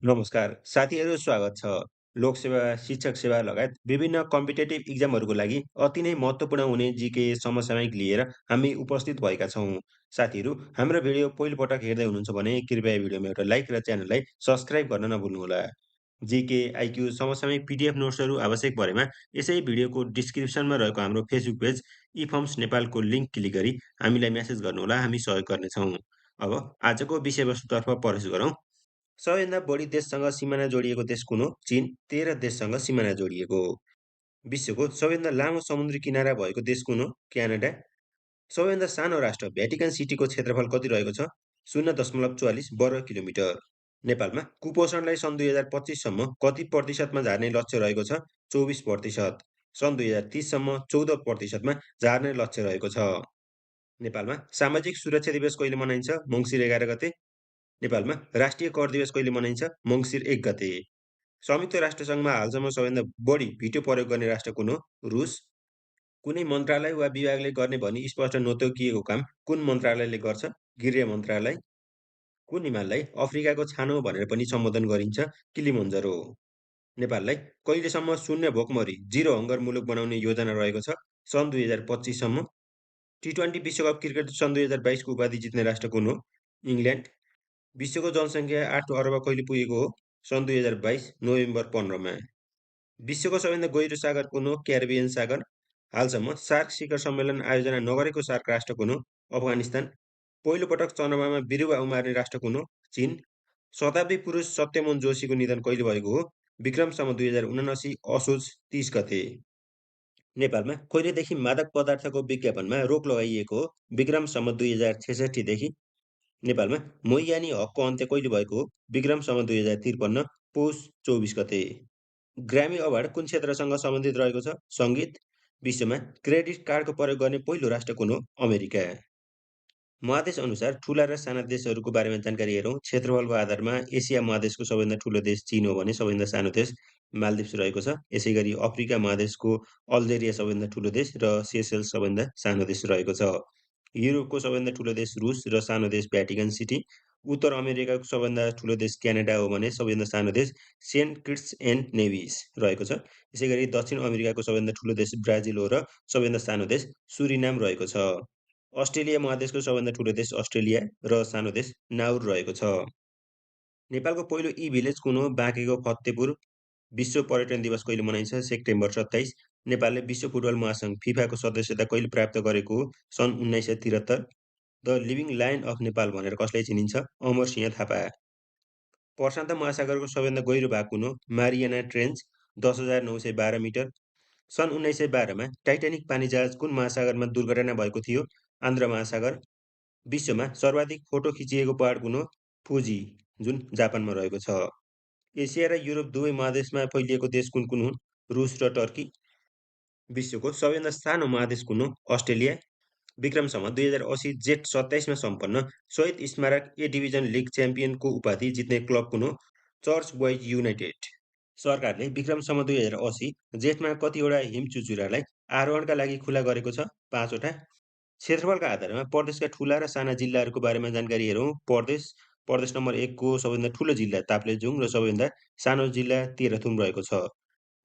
नमस्कार साथीहरू, स्वागत छ। लोकसेवा, शिक्षक सेवा लगायत विभिन्न कम्पिटेटिभ इक्जामहरूको लागि अति नै महत्त्वपूर्ण हुने जिके समसामयिक लिएर हामी उपस्थित भएका छौँ। साथीहरू, हाम्रो भिडियो पहिलोपटक हेर्दै हुनुहुन्छ भने कृपया भिडियोमा एउटा लाइक र च्यानललाई सब्स्क्राइब गर्न नभुल्नुहोला। जिके, आइक्यू, समसामयिक पिडिएफ नोट्सहरू आवश्यक परेमा यसै भिडियोको डिस्क्रिप्सनमा रहेको हाम्रो फेसबुक पेज इफर्म्स नेपालको लिङ्क क्लिक गरी हामीलाई म्यासेज गर्नुहोला, हामी सहयोग गर्नेछौँ। अब आजको विषयवस्तुतर्फ प्रवेश गरौँ। सबैभन्दा बढी देशसँग सिमाना जोडिएको देश कुन हो? चीन। 13 देशसँग सिमाना जोडिएको हो। विश्वको सबैभन्दा लामो समुद्री किनारा भएको देश कुन हो? क्यानाडा। सबैभन्दा सानो राष्ट्र भ्याटिकन सिटीको क्षेत्रफल कति रहेको छ? 0.44 वर्ग किलोमिटर। नेपालमा कुपोषणलाई सन् 2025 सम्म कति प्रतिशतमा झार्ने लक्ष्य रहेको छ? 24%। सन् 2030 सम्म 14%मा झार्ने लक्ष्य रहेको छ। नेपालमा सामाजिक सुरक्षा दिवस कहिले मनाइन्छ? मङ्सिर 11 गते। नेपालमा राष्ट्रिय कर दिवस कहिले मनाइन्छ? मङ्सिर 1 गते। संयुक्त राष्ट्रसङ्घमा हालसम्म सबैभन्दा बढी भिटो प्रयोग गर्ने राष्ट्र कुन हो? रुस। कुनै मन्त्रालय वा विभागले गर्ने भनी स्पष्ट नतोकिएको काम कुन मन्त्रालयले गर्छ? गृह मन्त्रालय। कुन हिमाललाई अफ्रिकाको छानो भनेर पनि सम्बोधन गरिन्छ? किलिमन्जरो। नेपाललाई कहिलेसम्म शून्य भोकमरी, जिरो हङ्गर मुलुक बनाउने योजना रहेको छ? सन् 2025 सम्म। टी20 विश्वकप क्रिकेट सन् 2022 को उपाधि जित्ने राष्ट्र कुन हो? इङ्ल्यान्ड। विश्वको जनसङ्ख्या 8 अर्ब कहिले पुगेको हो? सन् 2022 नोभेम्बर 15 मा। विश्वको सबैभन्दा गहिरो सागर कुन हो? क्यारिबियन सागर। हालसम्म सार्क शिखर सम्मेलन आयोजना नगरेको सार्क राष्ट्र कुन हो? अफगानिस्तान। पहिलो पटक चन्द्रमामा बिरुवा उमार्ने राष्ट्र कुन हो? चीन। शताब्दी पुरुष सत्यमोहन जोशीको निधन कहिले भएको हो? विक्रम सम्वत 2079 असोज 30 गते। नेपालमा कहिलेदेखि मादक पदार्थको विज्ञापनमा रोक लगाइएको हो? विक्रम सम्वत 2066 देखि। नेपालमा मोही हकको अन्त्य कहिले भएको हो? विक्रम सम्वत 2053 पौष 24 गते। ग्रामी अवार्ड कुन क्षेत्रसँग सम्बन्धित रहेको छ? सङ्गीत। विश्वमा क्रेडिट कार्डको प्रयोग गर्ने पहिलो राष्ट्र कुन हो? अमेरिका। महादेश अनुसार ठुला र साना देशहरूको बारेमा जानकारी हेरौँ। क्षेत्रफलको आधारमा एसिया महादेशको सबैभन्दा ठुलो देश चीन हो भने सबैभन्दा सानो देश मालदिप्स रहेको छ। यसै गरी अफ्रिका महादेशको अल्जेरिया सबैभन्दा ठुलो देश र सेसेल्स सबैभन्दा सानो देश रहेको छ। युरोपको सबैभन्दा ठुलो देश रुस र सानो देश भ्याटिकन सिटी। उत्तर अमेरिकाको सबैभन्दा ठुलो देश क्यानाडा हो भने सबैभन्दा सानो देश सेन्ट किट्स एन्ड नेभिस रहेको छ। यसै गरी दक्षिण अमेरिकाको सबैभन्दा ठुलो देश ब्राजिल हो र सबैभन्दा सानो देश सुरिनाम रहेको छ। अस्ट्रेलिया महादेशको सबैभन्दा ठुलो देश अस्ट्रेलिया र सानो देश नाउर रहेको छ। नेपालको पहिलो भिलेज कुन हो? बाँकेको फतेपुर। विश्व पर्यटन दिवस कहिले मनाइन्छ? सेप्टेम्बर 27। नेपालले विश्व फुटबल महासङ्घ फिफाको सदस्यता कहिले प्राप्त गरेको हो? सन् 1973। The living lion of Nepal भनेर कसलाई चिनिन्छ? अमरसिंह थापा। प्रशान्त महासागरको सबैभन्दा गहिरो भाग कुन हो? Mariana Trench 10,912 metre. सन् 1912मा टाइटानिक पानीजहाज कुन महासागरमा दुर्घटना भएको थियो? आन्ध्र महासागर। विश्वमा सर्वाधिक फोटो खिचिएको पहाड कुन हो? फुजी, जुन जापानमा रहेको छ। एसिया र युरोप दुवै महादेशमा फैलिएको देश कुन कुन हुन्? रुस र टर्की। विश्वको सबैभन्दा सानो महादेश कुन हो? अस्ट्रेलिया। विक्रम सम्वत 2080 जेठ 27 मा सम्पन्न शहीद स्मारक ए डिभिजन लिग च्याम्पियनको उपाधि जित्ने क्लब कुन हो? Church boys United. सरकारले विक्रम सम्वत 2080 जेठमा कतिवटा हिम चुचुरालाई आरोहणका लागि खुला गरेको छ? 5 वटा। क्षेत्रफलका आधारमा प्रदेशका ठुला र साना जिल्लाहरूको बारेमा जानकारी हेरौँ। प्रदेश नम्बर 1 को सबैभन्दा ठुलो जिल्ला ताप्लेजुङ र सबैभन्दा सानो जिल्ला तेह्रथुम रहेको छ।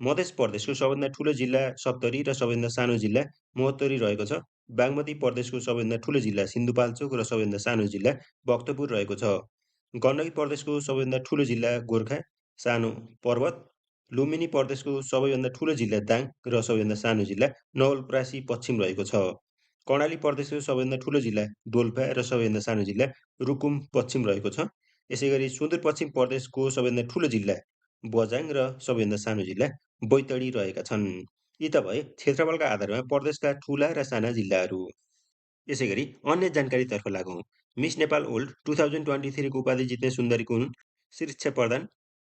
मध्य प्रदेशको सबैभन्दा ठुलो जिल्ला सप्तरी र सबैभन्दा सानो जिल्ला महोत्तरी रहेको छ। बागमती प्रदेशको सबैभन्दा ठुलो जिल्ला सिन्धुपाल्चोक र सबैभन्दा सानो जिल्ला भक्तपुर रहेको छ। गण्डकी प्रदेशको सबैभन्दा ठुलो जिल्ला गोर्खा, सानो पर्वत। लुम्बिनी प्रदेशको सबैभन्दा ठुलो जिल्ला दाङ र सबैभन्दा सानो जिल्ला नवलपरासी पश्चिम रहेको छ। कर्णाली प्रदेशको सबैभन्दा ठुलो जिल्ला डोल्पा र सबैभन्दा सानो जिल्ला रुकुम पश्चिम रहेको छ। यसै गरी सुदूरपश्चिम प्रदेशको सबैभन्दा ठुलो जिल्ला बझाङ र सबैभन्दा सानो जिल्ला बैतडी रहेका छन्। यी त भए क्षेत्रफलका आधारमा प्रदेशका ठुला र साना जिल्लाहरू। यसै गरी अन्य जानकारीतर्फ लागौँ। मिस नेपाल ओल्ड 2023 को उपाधि जित्ने सुन्दरी कुन? शिक्षा प्रधान।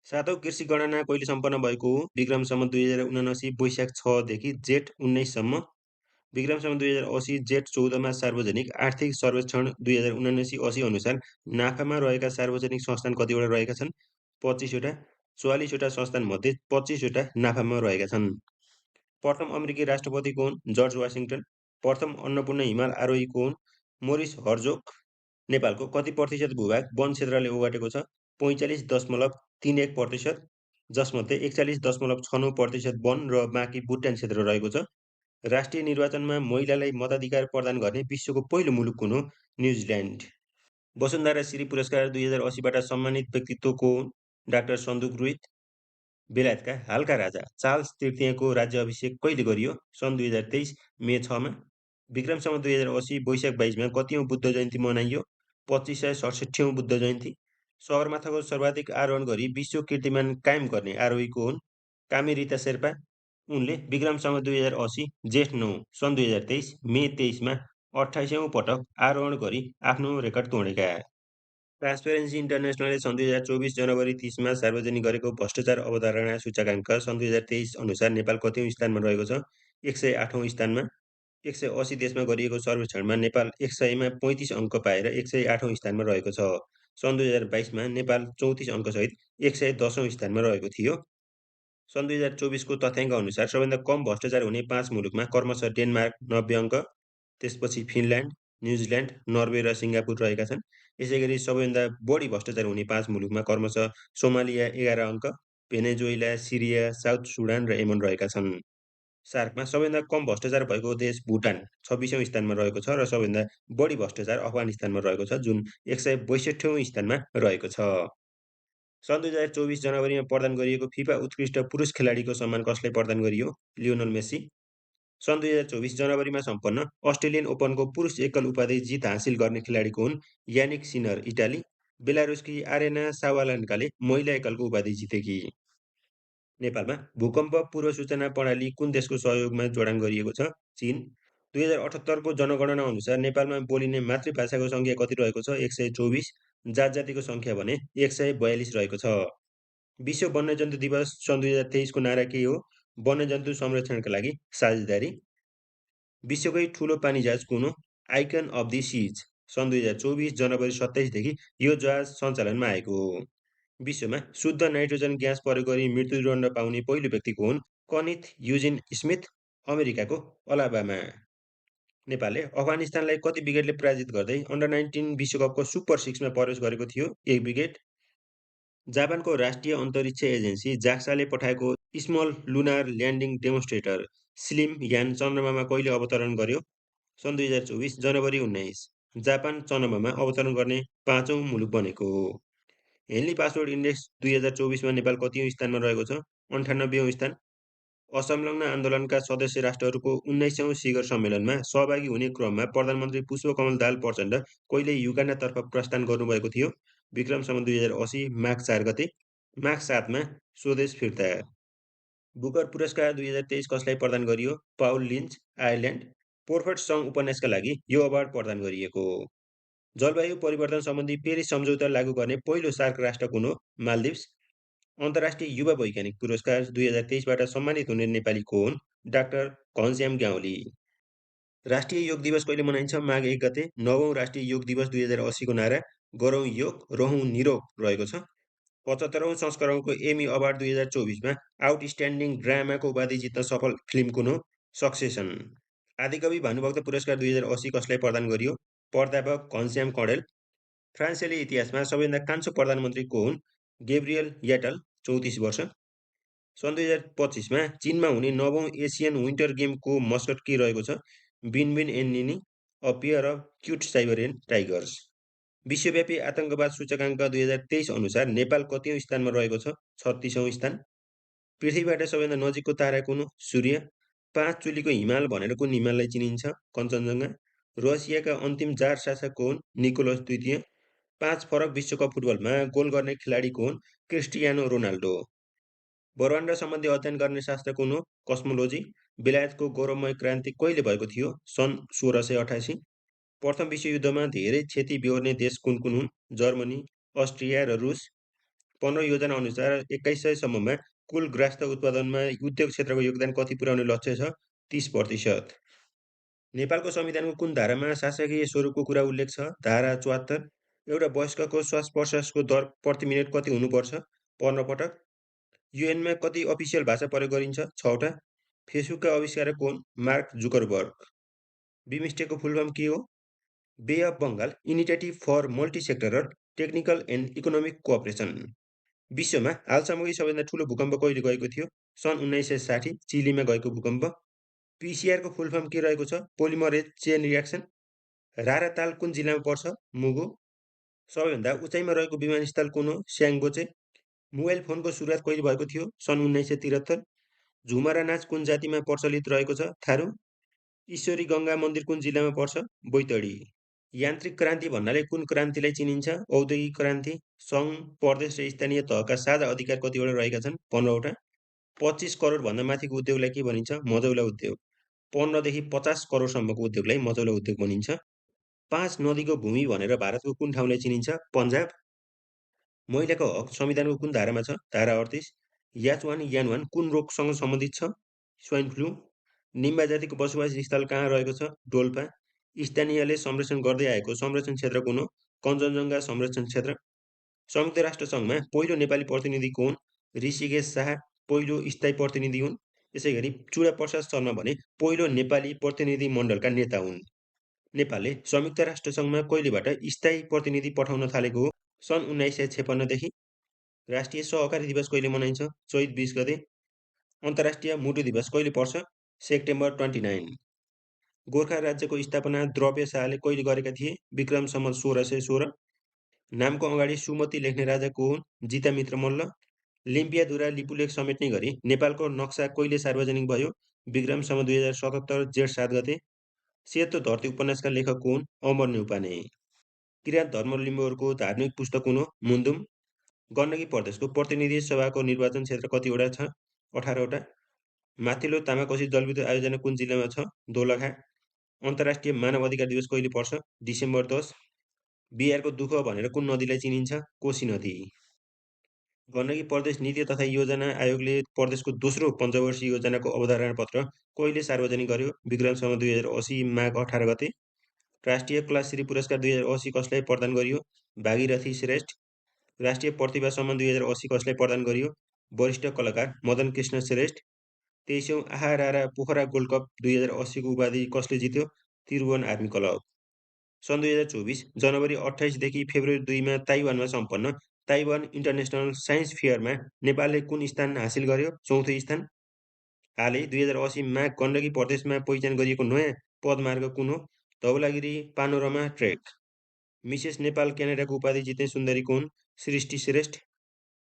सातौं कृषि गणना कहिले सम्पन्न भएको हो? विक्रम सम्वत 2079 वैशाख 6 देखि जेठ 19 सम्म। विक्रम सम्वत 2080 जेठ 14 मा सार्वजनिक आर्थिक सर्वेक्षण 2079-80 अनुसार नाफामा रहेका सार्वजनिक संस्थान कतिवटा रहेका छन्? 25 वटा। 44 वटा संस्थान मध्ये 25 वटा नाफामा रहेका छन्। प्रथम अमेरिकी राष्ट्रपति को हुन्? George Washington. प्रथम अन्नपूर्ण हिमाल आरोही को हुन्? Maurice Herzog. नेपालको कति प्रतिशत भूभाग वन क्षेत्रले ओगटेको छ? 45.31%, जसमध्ये 41.69% वन र बाँकी भुटान क्षेत्र रहेको छ। राष्ट्रिय निर्वाचनमा महिलालाई मताधिकार प्रदान गर्ने विश्वको पहिलो मुलुक कुन हो? न्युजिल्यान्ड। वसुन्धरा श्री पुरस्कार 2080बाट सम्मानित व्यक्तित्व को हुन्? डाक्टर सन्दुक रुइत। बेलायतका हालका राजा चार्ल्स तृतीयको राज्य अभिषेक कहिले गरियो? सन् 2023 मे 6मा। विक्रमसम्वत 2080 वैशाख 22मा कतिौँ बुद्ध जयन्ती मनाइयो? 2567औँ बुद्ध जयन्ती। सगरमाथाको सर्वाधिक आरोहण गरी विश्व कीर्तिमान कायम गर्ने आरोही को हुन्? कामी रिता शेर्पा। उनले विक्रमसम्वत 2080 जेठ 9 सन् 2023 मे 23मा 28औँ पटक आरोहण गरी आफ्नो रेकर्ड तोडेका। ट्रान्सपेरेन्सी इन्टरनेसनलले सन् 2024 जनवरी 30मा सार्वजनिक गरेको भ्रष्टाचार अवधारणा सूचकाङ्क सन् 2023 अनुसार नेपाल कतिौँ स्थानमा रहेको छ? 108औँ स्थानमा। 180 देशमा गरिएको सर्वेक्षणमा नेपाल 100मा 35 अङ्क पाएर 108औँ स्थानमा रहेको छ। सन् 2022मा नेपाल 34 अङ्कसहित 110औँ स्थानमा रहेको थियो। सन् 2024को तथ्याङ्क अनुसार सबैभन्दा कम भ्रष्टाचार हुने 5 मुलुकमा क्रमशः डेनमार्क 90 अङ्क, त्यसपछि फिनल्यान्ड, न्युजिल्यान्ड, नर्वे र सिङ्गापुर रहेका छन्। यसैगरी सबैभन्दा बढी भ्रष्टाचार हुने 5 मुलुकमा क्रमशः सोमालिया 11 अङ्क, भेनेजुएला, सिरिया, साउथ सुडान र यमन रहेका छन्। सार्कमा सबैभन्दा कम भ्रष्टाचार भएको देश भुटान 26औँ स्थानमा रहेको छ र सबैभन्दा बढी भ्रष्टाचार अफगानिस्तानमा रहेको छ, जुन 162औँ स्थानमा रहेको छ। सन् 2024 जनवरीमा प्रदान गरिएको फिफा उत्कृष्ट पुरुष खेलाडीको सम्मान कसलाई प्रदान गरियो? Lionel Messi. सन् 2024 जनवरीमा सम्पन्न अस्ट्रेलियन ओपनको पुरुष एकल उपाधि जित हासिल गर्ने खेलाडीको हुन् यानिक सिनर, इटाली। बेलारुसकी आरेना साबालेन्काले महिला एकलको उपाधि जितेकी। नेपालमा भूकम्प पूर्व सूचना प्रणाली कुन देशको सहयोगमा जडान गरिएको छ? चीन। 2078को जनगणना अनुसार नेपालमा बोलिने मातृभाषाको सङ्ख्या कति रहेको छ? 124। जात-जातिको सङ्ख्या भने 142 रहेको छ। विश्व वन्यजन्तु दिवस सन् 2023 को नारा के हो? वन्यजन्तु संरक्षणका लागि साझेदारी। विश्वकै ठुलो पानी जहाज कुन हो? आइकन अफ द सिज। सन् 2024 जनवरी 27 देखि यो जहाज सञ्चालनमा आएको हो। विश्वमा शुद्ध नाइट्रोजन ग्यास प्रयोग गरी मृत्युदण्ड पाउने पहिलो व्यक्ति को हुन्? कनिथ युजिन स्मिथ, अमेरिकाको अलाबामा। नेपालले अफगानिस्तानलाई कति विकेटले पराजित गर्दै अन्डर-19 विश्वकपको सुपर 6मा प्रवेश गरेको थियो? 1 विकेट। जापानको राष्ट्रिय अन्तरिक्ष एजेन्सी जाक्साले पठाएको small lunar landing demonstrator slim यान चन्द्रमामा कहिले अवतरण गर्यो? सन् 2024 जनवरी 19। जापान चन्द्रमामा अवतरण गर्ने 5औँ मुलुक बनेको हो। हेनली पासवर्ड इन्डेक्स 2024मा नेपाल कतिौँ स्थानमा रहेको छ? 98औँ स्थान। असंलग्न आन्दोलनका सदस्य राष्ट्रहरूको 19औँ शिखर सम्मेलनमा सहभागी हुने क्रममा प्रधानमन्त्री पुष्पकमल दाहाल प्रचण्ड कहिले युगान्डातर्फ प्रस्थान गर्नुभएको थियो? विक्रमसम्वत 2080 माघ 4 गते। माघ 7मा स्वदेश फिर्ता। बुकर पुरस्कार 2023 कसलाई प्रदान गरियो? पाउल लिन्च, आयरल्यान्ड। पोर्फेट सङ उपन्यासका लागि यो अवार्ड प्रदान गरिएको हो। जलवायु परिवर्तन सम्बन्धी पेरिस सम्झौता लागू गर्ने पहिलो सार्क राष्ट्र कुन हो? मालदिभ्स। अन्तर्राष्ट्रिय युवा वैज्ञानिक पुरस्कार 2023बाट सम्मानित हुने नेपाली को हुन्? डाक्टर घनश्याम ग्यावाली। राष्ट्रिय योग दिवस कहिले मनाइन्छ? माघ 1 गते। 9औँ राष्ट्रिय योग दिवस 2080 को नारा गरौँ योग, रहौँ निरोग रहेको छ। 75औँ संस्करणको एमी अवार्ड 2024मा आउटस्ट्यान्डिङ ड्रामाको उपाधि जित्न सफल फिल्म कुन हो? सक्सेसन। आदिकवि भानुभक्त पुरस्कार 2080 कसलाई प्रदान गरियो? प्राध्यापक घनश्याम कँडेल। फ्रान्सेली इतिहासमा सबैभन्दा कान्छो प्रधानमन्त्री को हुन्? गेब्रियल याटल, 34 वर्ष। सन् 2025मा चीनमा हुने 9औँ एसियन विन्टर गेमको मस्कट के रहेको छ? बिनबिन एन्निनी, a pair of cute Siberian tigers. विश्वव्यापी आतंकवाद सूचकाङ्क 2023 अनुसार नेपाल कतिौँ स्थानमा रहेको छ? 36औँ स्थान। पृथ्वीबाट सबैभन्दा नजिकको तारा कुन हो? सूर्य। 5 चुलीको हिमाल भनेर कुन हिमाललाई चिनिन्छ? कञ्चनजङ्घा। रसियाका अन्तिम जार शासक को हुन्? निकोलस द्वितीय। 5 फरक विश्वकप फुटबलमा गोल गर्ने खेलाडी को हुन्? Cristiano Ronaldo. ब्रह्माण्ड सम्बन्धी अध्ययन गर्ने शास्त्र कुन हो? कस्मोलोजी। बेलायतको गौरवमय क्रान्ति कहिले भएको थियो? सन् 1688। प्रथम विश्वयुद्धमा धेरै क्षति बेहोर्ने देश कुन कुन हुन्? जर्मनी, अस्ट्रिया र रुस। 15 योजना अनुसार 2100 सम्ममा कुल ग्रास्त उत्पादनमा उद्योग क्षेत्रको योगदान कति पुर्याउने लक्ष्य छ? 30%। नेपालको संविधानको कुन धारामा शासकीय स्वरूपको कुरा उल्लेख छ? धारा 74। एउटा वयस्कको श्वास प्रश्वासको दर प्रति मिनेट कति हुनुपर्छ? 15 पटक। युएनमा कति अफिसियल भाषा प्रयोग गरिन्छ? 6वटा। फेसबुकका आविष्कारक को हुन्? Mark Zuckerberg. बिमस्टेकको फुल फर्म के हो? Bay of Bengal initiative for multi sectoral technical and economic cooperation. विश्वमा हालसम्मकै सबैभन्दा ठुलो भूकम्प कहिले गएको थियो? सन् 1960 चिलीमा गएको भूकम्प। पिसिआरको फुल फर्म के रहेको छ? Polymerase chain reaction. रारा ताल कुन जिल्लामा पर्छ? मुगु। सबैभन्दा उचाइमा रहेको विमानस्थल कुन हो? स्याङ्बोचे। मोबाइल फोनको सुरुवात कहिले भएको थियो? सन् 1973। झुमरा नाच कुन जातिमा प्रचलित रहेको छ? थारू। ईश्वरी गङ्गा मन्दिर कुन जिल्लामा पर्छ? बैतडी। यान्त्रिक क्रान्ति भन्नाले कुन क्रान्तिलाई चिनिन्छ? औद्योगिक क्रान्ति। सङ्घ, प्रदेश र स्थानीय तहका साझा अधिकार कतिवटा रहेका छन्? 15वटा। 25 करोडभन्दा माथिको उद्योगलाई के भनिन्छ? मझौला उद्योग। 15 देखि 50 करोडसम्मको उद्योगलाई मझौला उद्योग भनिन्छ। 5 नदीको भूमि भनेर भारतको कुन ठाउँलाई चिनिन्छ? पन्जाब। महिलाको हक संविधानको कुन धारामा छ? धारा 38। याचवान यानवान कुन रोगसँग सम्बन्धित छ? Swine flu. निम्बा जातिको बसोबास स्थल कहाँ रहेको छ? डोल्पा। स्थानीयले संरक्षण गर्दै आएको संरक्षण क्षेत्र कुन हो? कञ्चनजङ्घा संरक्षण क्षेत्र। संयुक्त राष्ट्र सङ्घमा पहिलो नेपाली प्रतिनिधि कोन? ऋषिकेश शाह पहिलो स्थायी प्रतिनिधि हुन्। यसै गरी चुडा प्रसाद शर्मा भने पहिलो नेपाली प्रतिनिधि मण्डलका नेता हुन्। नेपालले संयुक्त राष्ट्र सङ्घमा कहिलेबाट स्थायी प्रतिनिधि पठाउन थालेको हो? सन् 1956 देखि। राष्ट्रिय सहकारी दिवस कहिले मनाइन्छ? चैत 20 गते। अन्तर्राष्ट्रिय मुटु दिवस कहिले पर्छ? सेप्टेम्बर 29। गोर्खा राज्यको स्थापना द्रव्य शाहले कहिले गरेका थिए? विक्रम सम्वत 1616। नामको अगाडि सुमति लेख्ने राजा को हुन्? जितामित्र मल्ल। लिम्पियाधुरा लिपुलेख समेट्ने गरी नेपालको नक्सा कहिले सार्वजनिक भयो? विक्रम सम्वत 2077 जेठ 7 गते। सेतो धरती उपन्यासका लेखक को हुन्? अमर न्यौपाने। किराँत धर्मावलम्बीहरूको धार्मिक पुस्तक कुन हो? मुन्दुम। गण्डकी प्रदेशको प्रतिनिधि सभाको निर्वाचन क्षेत्र कतिवटा छ? 18वटा। माथिल्लो तामाकोशी जलविद्युत आयोजना कुन जिल्लामा छ? दोलखा। अन्तर्राष्ट्रिय मानव अधिकार दिवस कहिले पर्छ? डिसेम्बर 10। बिहारको दुःख भनेर कुन नदीलाई चिनिन्छ? कोशी नदी। गण्डकी प्रदेश नीति तथा योजना आयोगले प्रदेशको दोस्रो पञ्चवर्षीय योजनाको अवधारणा पत्र कहिले सार्वजनिक गर्यो? विक्रम सम्वत 2080 माघ 18 गते। राष्ट्रिय कलाश्री पुरस्कार 2080 कसलाई प्रदान गरियो? भागीरथी श्रेष्ठ। राष्ट्रिय प्रतिभा सम्मान 2080 कसलाई प्रदान गरियो? वरिष्ठ कलाकार मदन कृष्ण श्रेष्ठ। 23औं आहा रारा पोखरा गोल्ड कप 2080 को उपाधि कसले जित्यो? Tribhuvan army club. सन् 2024 जनवरी 28 देखि फेब्रुअरी 2 मा ताइवानमा सम्पन्न ताइवान इन्टरनेसनल साइन्स फेयरमा नेपालले कुन स्थान हासिल गर्यो? चौथो स्थान। हालै 2080 मा गण्डकी प्रदेशमा पहिचान गरिएको नयाँ पदमार्ग कुन हो? Dhaulagiri panorama trek. Mrs Nepal क्यानाडाको उपाधि जित्ने सुन्दरी को हुन्? सृष्टि श्रेष्ठ।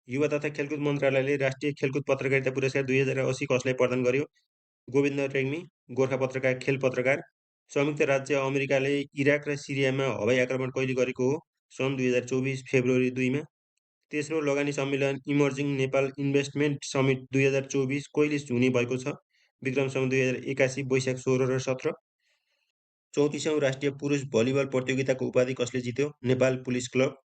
युवा तथा खेलकुद मन्त्रालयले राष्ट्रिय खेलकुद पत्रकारिता पुरस्कार 2080 कसलाई प्रदान गर्यो? गोविन्द रेग्मी, गोर्खा पत्रकार, खेल पत्रकार। संयुक्त राज्य अमेरिकाले इराक र सिरियामा हवाई आक्रमण कहिले गरेको हो? सन् 2024 फेब्रुअरी 2 मा। तेस्रो लगानी सम्मेलन इमर्जिङ नेपाल इन्भेस्टमेन्ट समिट 2024 कहिले हुने भएको छ? विक्रम सम्वत 2081 वैशाख 16 र 17। 34औं राष्ट्रिय पुरुष भलिबल प्रतियोगिताको उपाधि कसले जित्यो? Nepal police club.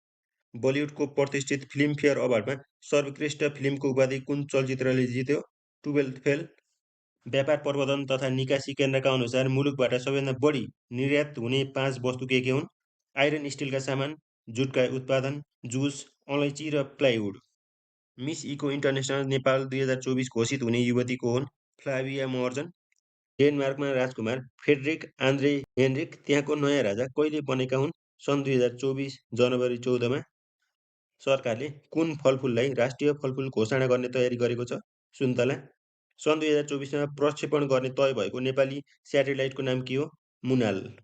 बलिउडको प्रतिष्ठित फिल्मफेयर अवार्डमा सर्वोत्कृष्ट फिल्मको उपाधि कुन चलचित्रले जित्यो? 12th fail. व्यापार प्रबन्धन तथा निकासी केन्द्रका अनुसार मुलुकबाट सबैभन्दा बढी निर्यात हुने 5 वस्तु के हुन्? आइरन स्टिलका सामान, जुटका उत्पादन, जुस, अलैँची र plywood. Miss Eco International Nepal 2024 घोषित हुने युवती को हुन्? फ्लाभिया महर्जन। डेनमार्कमा राजकुमार फ्रेडरिक आन्द्रे हेनरिक त्यहाँको नयाँ राजा कहिले बनेका हुन्? सन् 2024 जनवरी 14 मा। सरकारले कुन फलफुललाई राष्ट्रिय फलफुल घोषणा गर्ने तयारी गरेको छ? सुन्तला। सन् 2024 मा प्रक्षेपण गर्ने तय भएको नेपाली स्याटेलाइटको नाम के हो? मुनाल।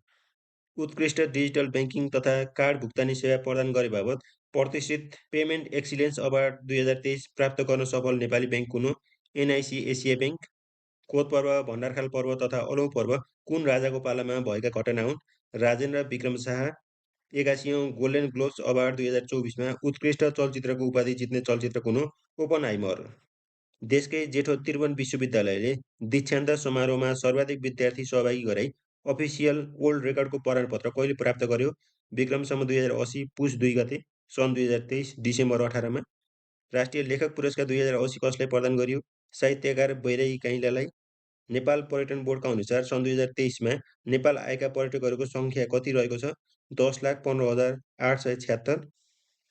उत्कृष्ट डिजिटल ब्याङ्किङ तथा कार्ड भुक्तानी सेवा प्रदान गरे बाबत प्रतिष्ठित पेमेन्ट एक्सिलेन्स अवार्ड 2023 प्राप्त गर्न सफल नेपाली ब्याङ्क कुन हो? NIC Asia bank. कोत पर्व, भण्डारखाल पर्व तथा अलौ पर्व कुन राजाको पालामा भएका घटना हुन्? राजेन्द्र विक्रम शाह। 81औं गोल्डन ग्लोब्स अवार्ड 2024 मा उत्कृष्ट चलचित्रको उपाधि जित्ने चलचित्र कुन हो? ओपनहाइमर। देशकै जेठो त्रिभुवन विश्वविद्यालयले दीक्षान्त समारोहमा सर्वाधिक विद्यार्थी सहभागी गराई अफिसियल वर्ल्ड रेकर्डको प्रमाणपत्र कहिले प्राप्त गर्यो? विक्रम सम्वत 2080 पुस 2 गते। सन् 2023 डिसेम्बर 18 मा। राष्ट्रिय लेखक पुरस्कार 2080 कसलाई प्रदान गरियो? साहित्यकार बैरागी काइँलालाई। नेपाल पर्यटन बोर्डका अनुसार सन् 2023 मा नेपाल आएका पर्यटकहरूको सङ्ख्या कति रहेको छ? 10,15,876।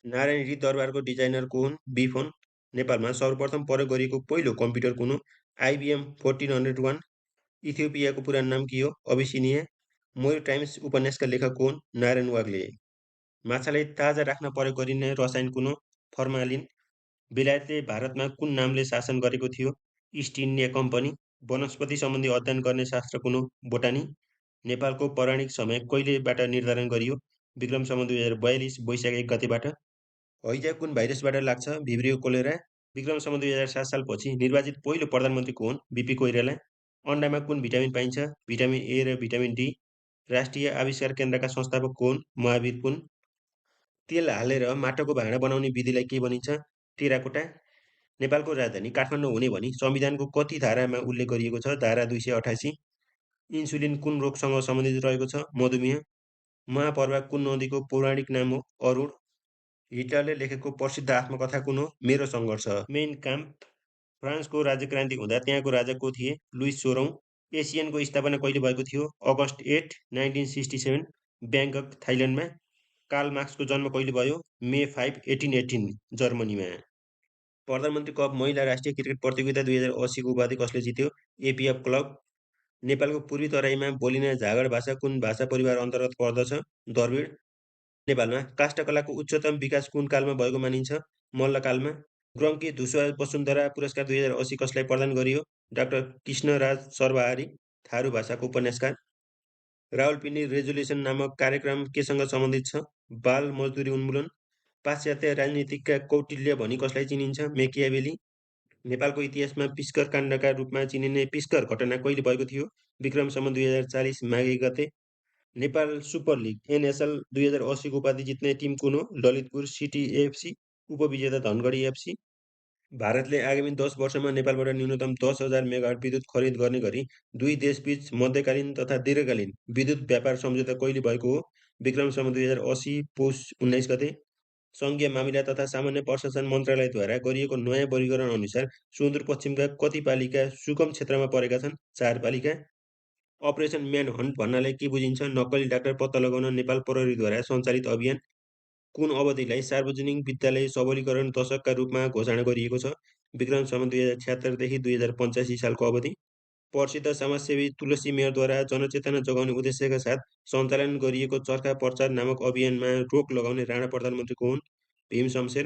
नारायणी दरबारको डिजाइनर को हुन्? बिफोन। नेपालमा सर्वप्रथम प्रयोग गरिएको पहिलो कम्प्युटर कुन हो? आइबिएम 1401। इथियोपियाको पुरानो नाम के हो? अबिसिनिया। मयूर टाइम्स उपन्यासका लेखक को हुन्? नारायण वाग्ले। माछालाई ताजा राख्न प्रयोग गरिने रसायन कुन हो? फर्मालिन। बेलायतले भारतमा कुन नामले शासन गरेको थियो? East India company. वनस्पति सम्बन्धी अध्ययन गर्ने शास्त्र कुन हो? बोटानी। नेपालको पौराणिक समय कहिलेबाट निर्धारण गरियो? विक्रम सम्वत 2042 वैशाख 1 गतेबाट। हैजा कुन भाइरसबाट लाग्छ? Vibrio cholera. विक्रम सम्वत 2007 सालपछि निर्वाचित पहिलो प्रधानमन्त्री को हुन्? बिपी कोइराला। अन्डामा कुन भिटामिन पाइन्छ? भिटामिन ए र भिटामिन डी। राष्ट्रिय आविष्कार केन्द्रका संस्थापक को हुन्? महावीर पुन। तेल हालेर माटोको भाँडा बनाउने विधिलाई के भनिन्छ? टेराकोटा। नेपालको राजधानी काठमाडौँ हुने भनी संविधानको कति धारामा उल्लेख गरिएको छ? धारा 288। इन्सुलिन कुन रोगसँग सम्बन्धित रहेको छ? मधुमेह। महापर्वा कुन नदीको पौराणिक नाम हो? अरुण। हिटलरले लेखेको प्रसिद्ध आत्मकथा कुन हो? मेरो सङ्घर्ष। Main Kampf. फ्रान्सको राज्यक्रान्ति हुँदा त्यहाँको राजा को थिए? लुइस 16औँ। एसियनको स्थापना कहिले भएको थियो? अगस्ट 8, 1967 ब्याङ्कक, थाइल्यान्डमा। कार्ल मार्क्सको जन्म कहिले भयो? मे 5, 1818 जर्मनीमा। प्रधानमन्त्री कप महिला राष्ट्रिय क्रिकेट प्रतियोगिता 2080को उपाधि कसले जित्यो? APF club. नेपालको पूर्वी तराईमा बोलिने झागड भाषा कुन भाषा परिवार अन्तर्गत पर्दछ? द्रविड। नेपालमा काष्ठकलाको उच्चतम विकास कुन कालमा भएको मानिन्छ? मल्लकालमा। ग्रङ्की धुस्वा वसुन्धरा पुरस्कार 2080 कसलाई प्रदान गरियो? डाक्टर कृष्णराज सर्वहारी, थारू भाषाको उपन्यासकार। रावलपिण्डी रेजुलेसन नामक कार्यक्रम केसँग सम्बन्धित छ? बाल मजदुरी उन्मूलन। पाश्चात्य राजनीतिका कौटिल्य भनी कसलाई चिनिन्छ? मेकियावेली। नेपालको इतिहासमा पिस्कर काण्डका रूपमा चिनिने पिस्कर घटना कहिले भएको थियो? विक्रम सम्वत 2040 माघ 1 गते। नेपाल सुपर लिग एनएसएल 2080 को उपाधि जित्ने टिम कुन हो? Lalitpur city FC. उपविजेता धनगढी एफसी। भारतले आगामी 10 वर्षमा नेपालबाट न्यूनतम 10,000 मेगावाट विद्युत खरिद गर्ने गरी दुई देशबीच मध्यकालीन तथा दीर्घकालीन विद्युत व्यापार सम्झौता कहिले भएको हो? विक्रम सम्वत 2080 पौष 19 गते। सङ्घीय मामिला तथा सामान्य प्रशासन मन्त्रालयद्वारा गरिएको नयाँ वर्गीकरण अनुसार सुदूरपश्चिमका कति पालिका सुगम क्षेत्रमा परेका छन्? 4 पालिका। अपरेसन म्यान हन्ट भन्नाले के बुझिन्छ? नक्कली डाक्टर पत्ता लगाउन नेपाल प्रहरीद्वारा सञ्चालित अभियान। कुन अवधिलाई सार्वजनिक विद्यालय सबलीकरण दशकका रूपमा घोषणा गरिएको छ? विक्रम सम्वत 2076 देखि 2085 सालको अवधि। प्रसिद्ध समाजसेवी तुलसी मेयरद्वारा जनचेतना जगाउने उद्देश्यका साथ सञ्चालन गरिएको चर्खा प्रचार नामक अभियानमा रोक लगाउने राणा प्रधानमन्त्री को हुन्? भीम शमशेर।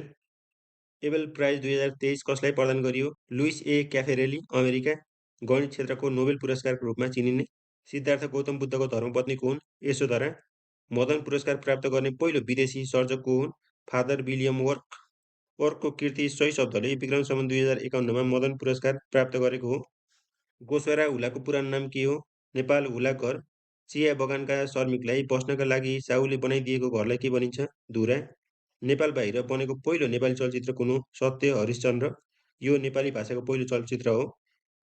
एबेल प्राइज 2023 कसलाई प्रदान गरियो? लुइस ए क्याफेरेली, अमेरिका। गणित क्षेत्रको नोबेल पुरस्कारको रूपमा चिनिने। सिद्धार्थ गौतम बुद्धको धर्मपत्नी को हुन्? यशोधरा। मदन पुरस्कार प्राप्त गर्ने पहिलो विदेशी सर्जक को हुन्? Father William work. वर्कको कृति सही शब्दले विक्रम सम्वत 2051 मदन पुरस्कार प्राप्त गरेको हो। गोसरा हुलाको पुरानो नाम के हो? नेपाल हुला घर। चिया बगानका श्रमिकलाई बस्नका लागि साहुले बनाइदिएको घरलाई के भनिन्छ? धुरा। नेपाल बाहिर बनेको पहिलो नेपाली चलचित्र कुन हो? सत्य हरिश्चन्द्र। यो नेपाली भाषाको पहिलो चलचित्र हो।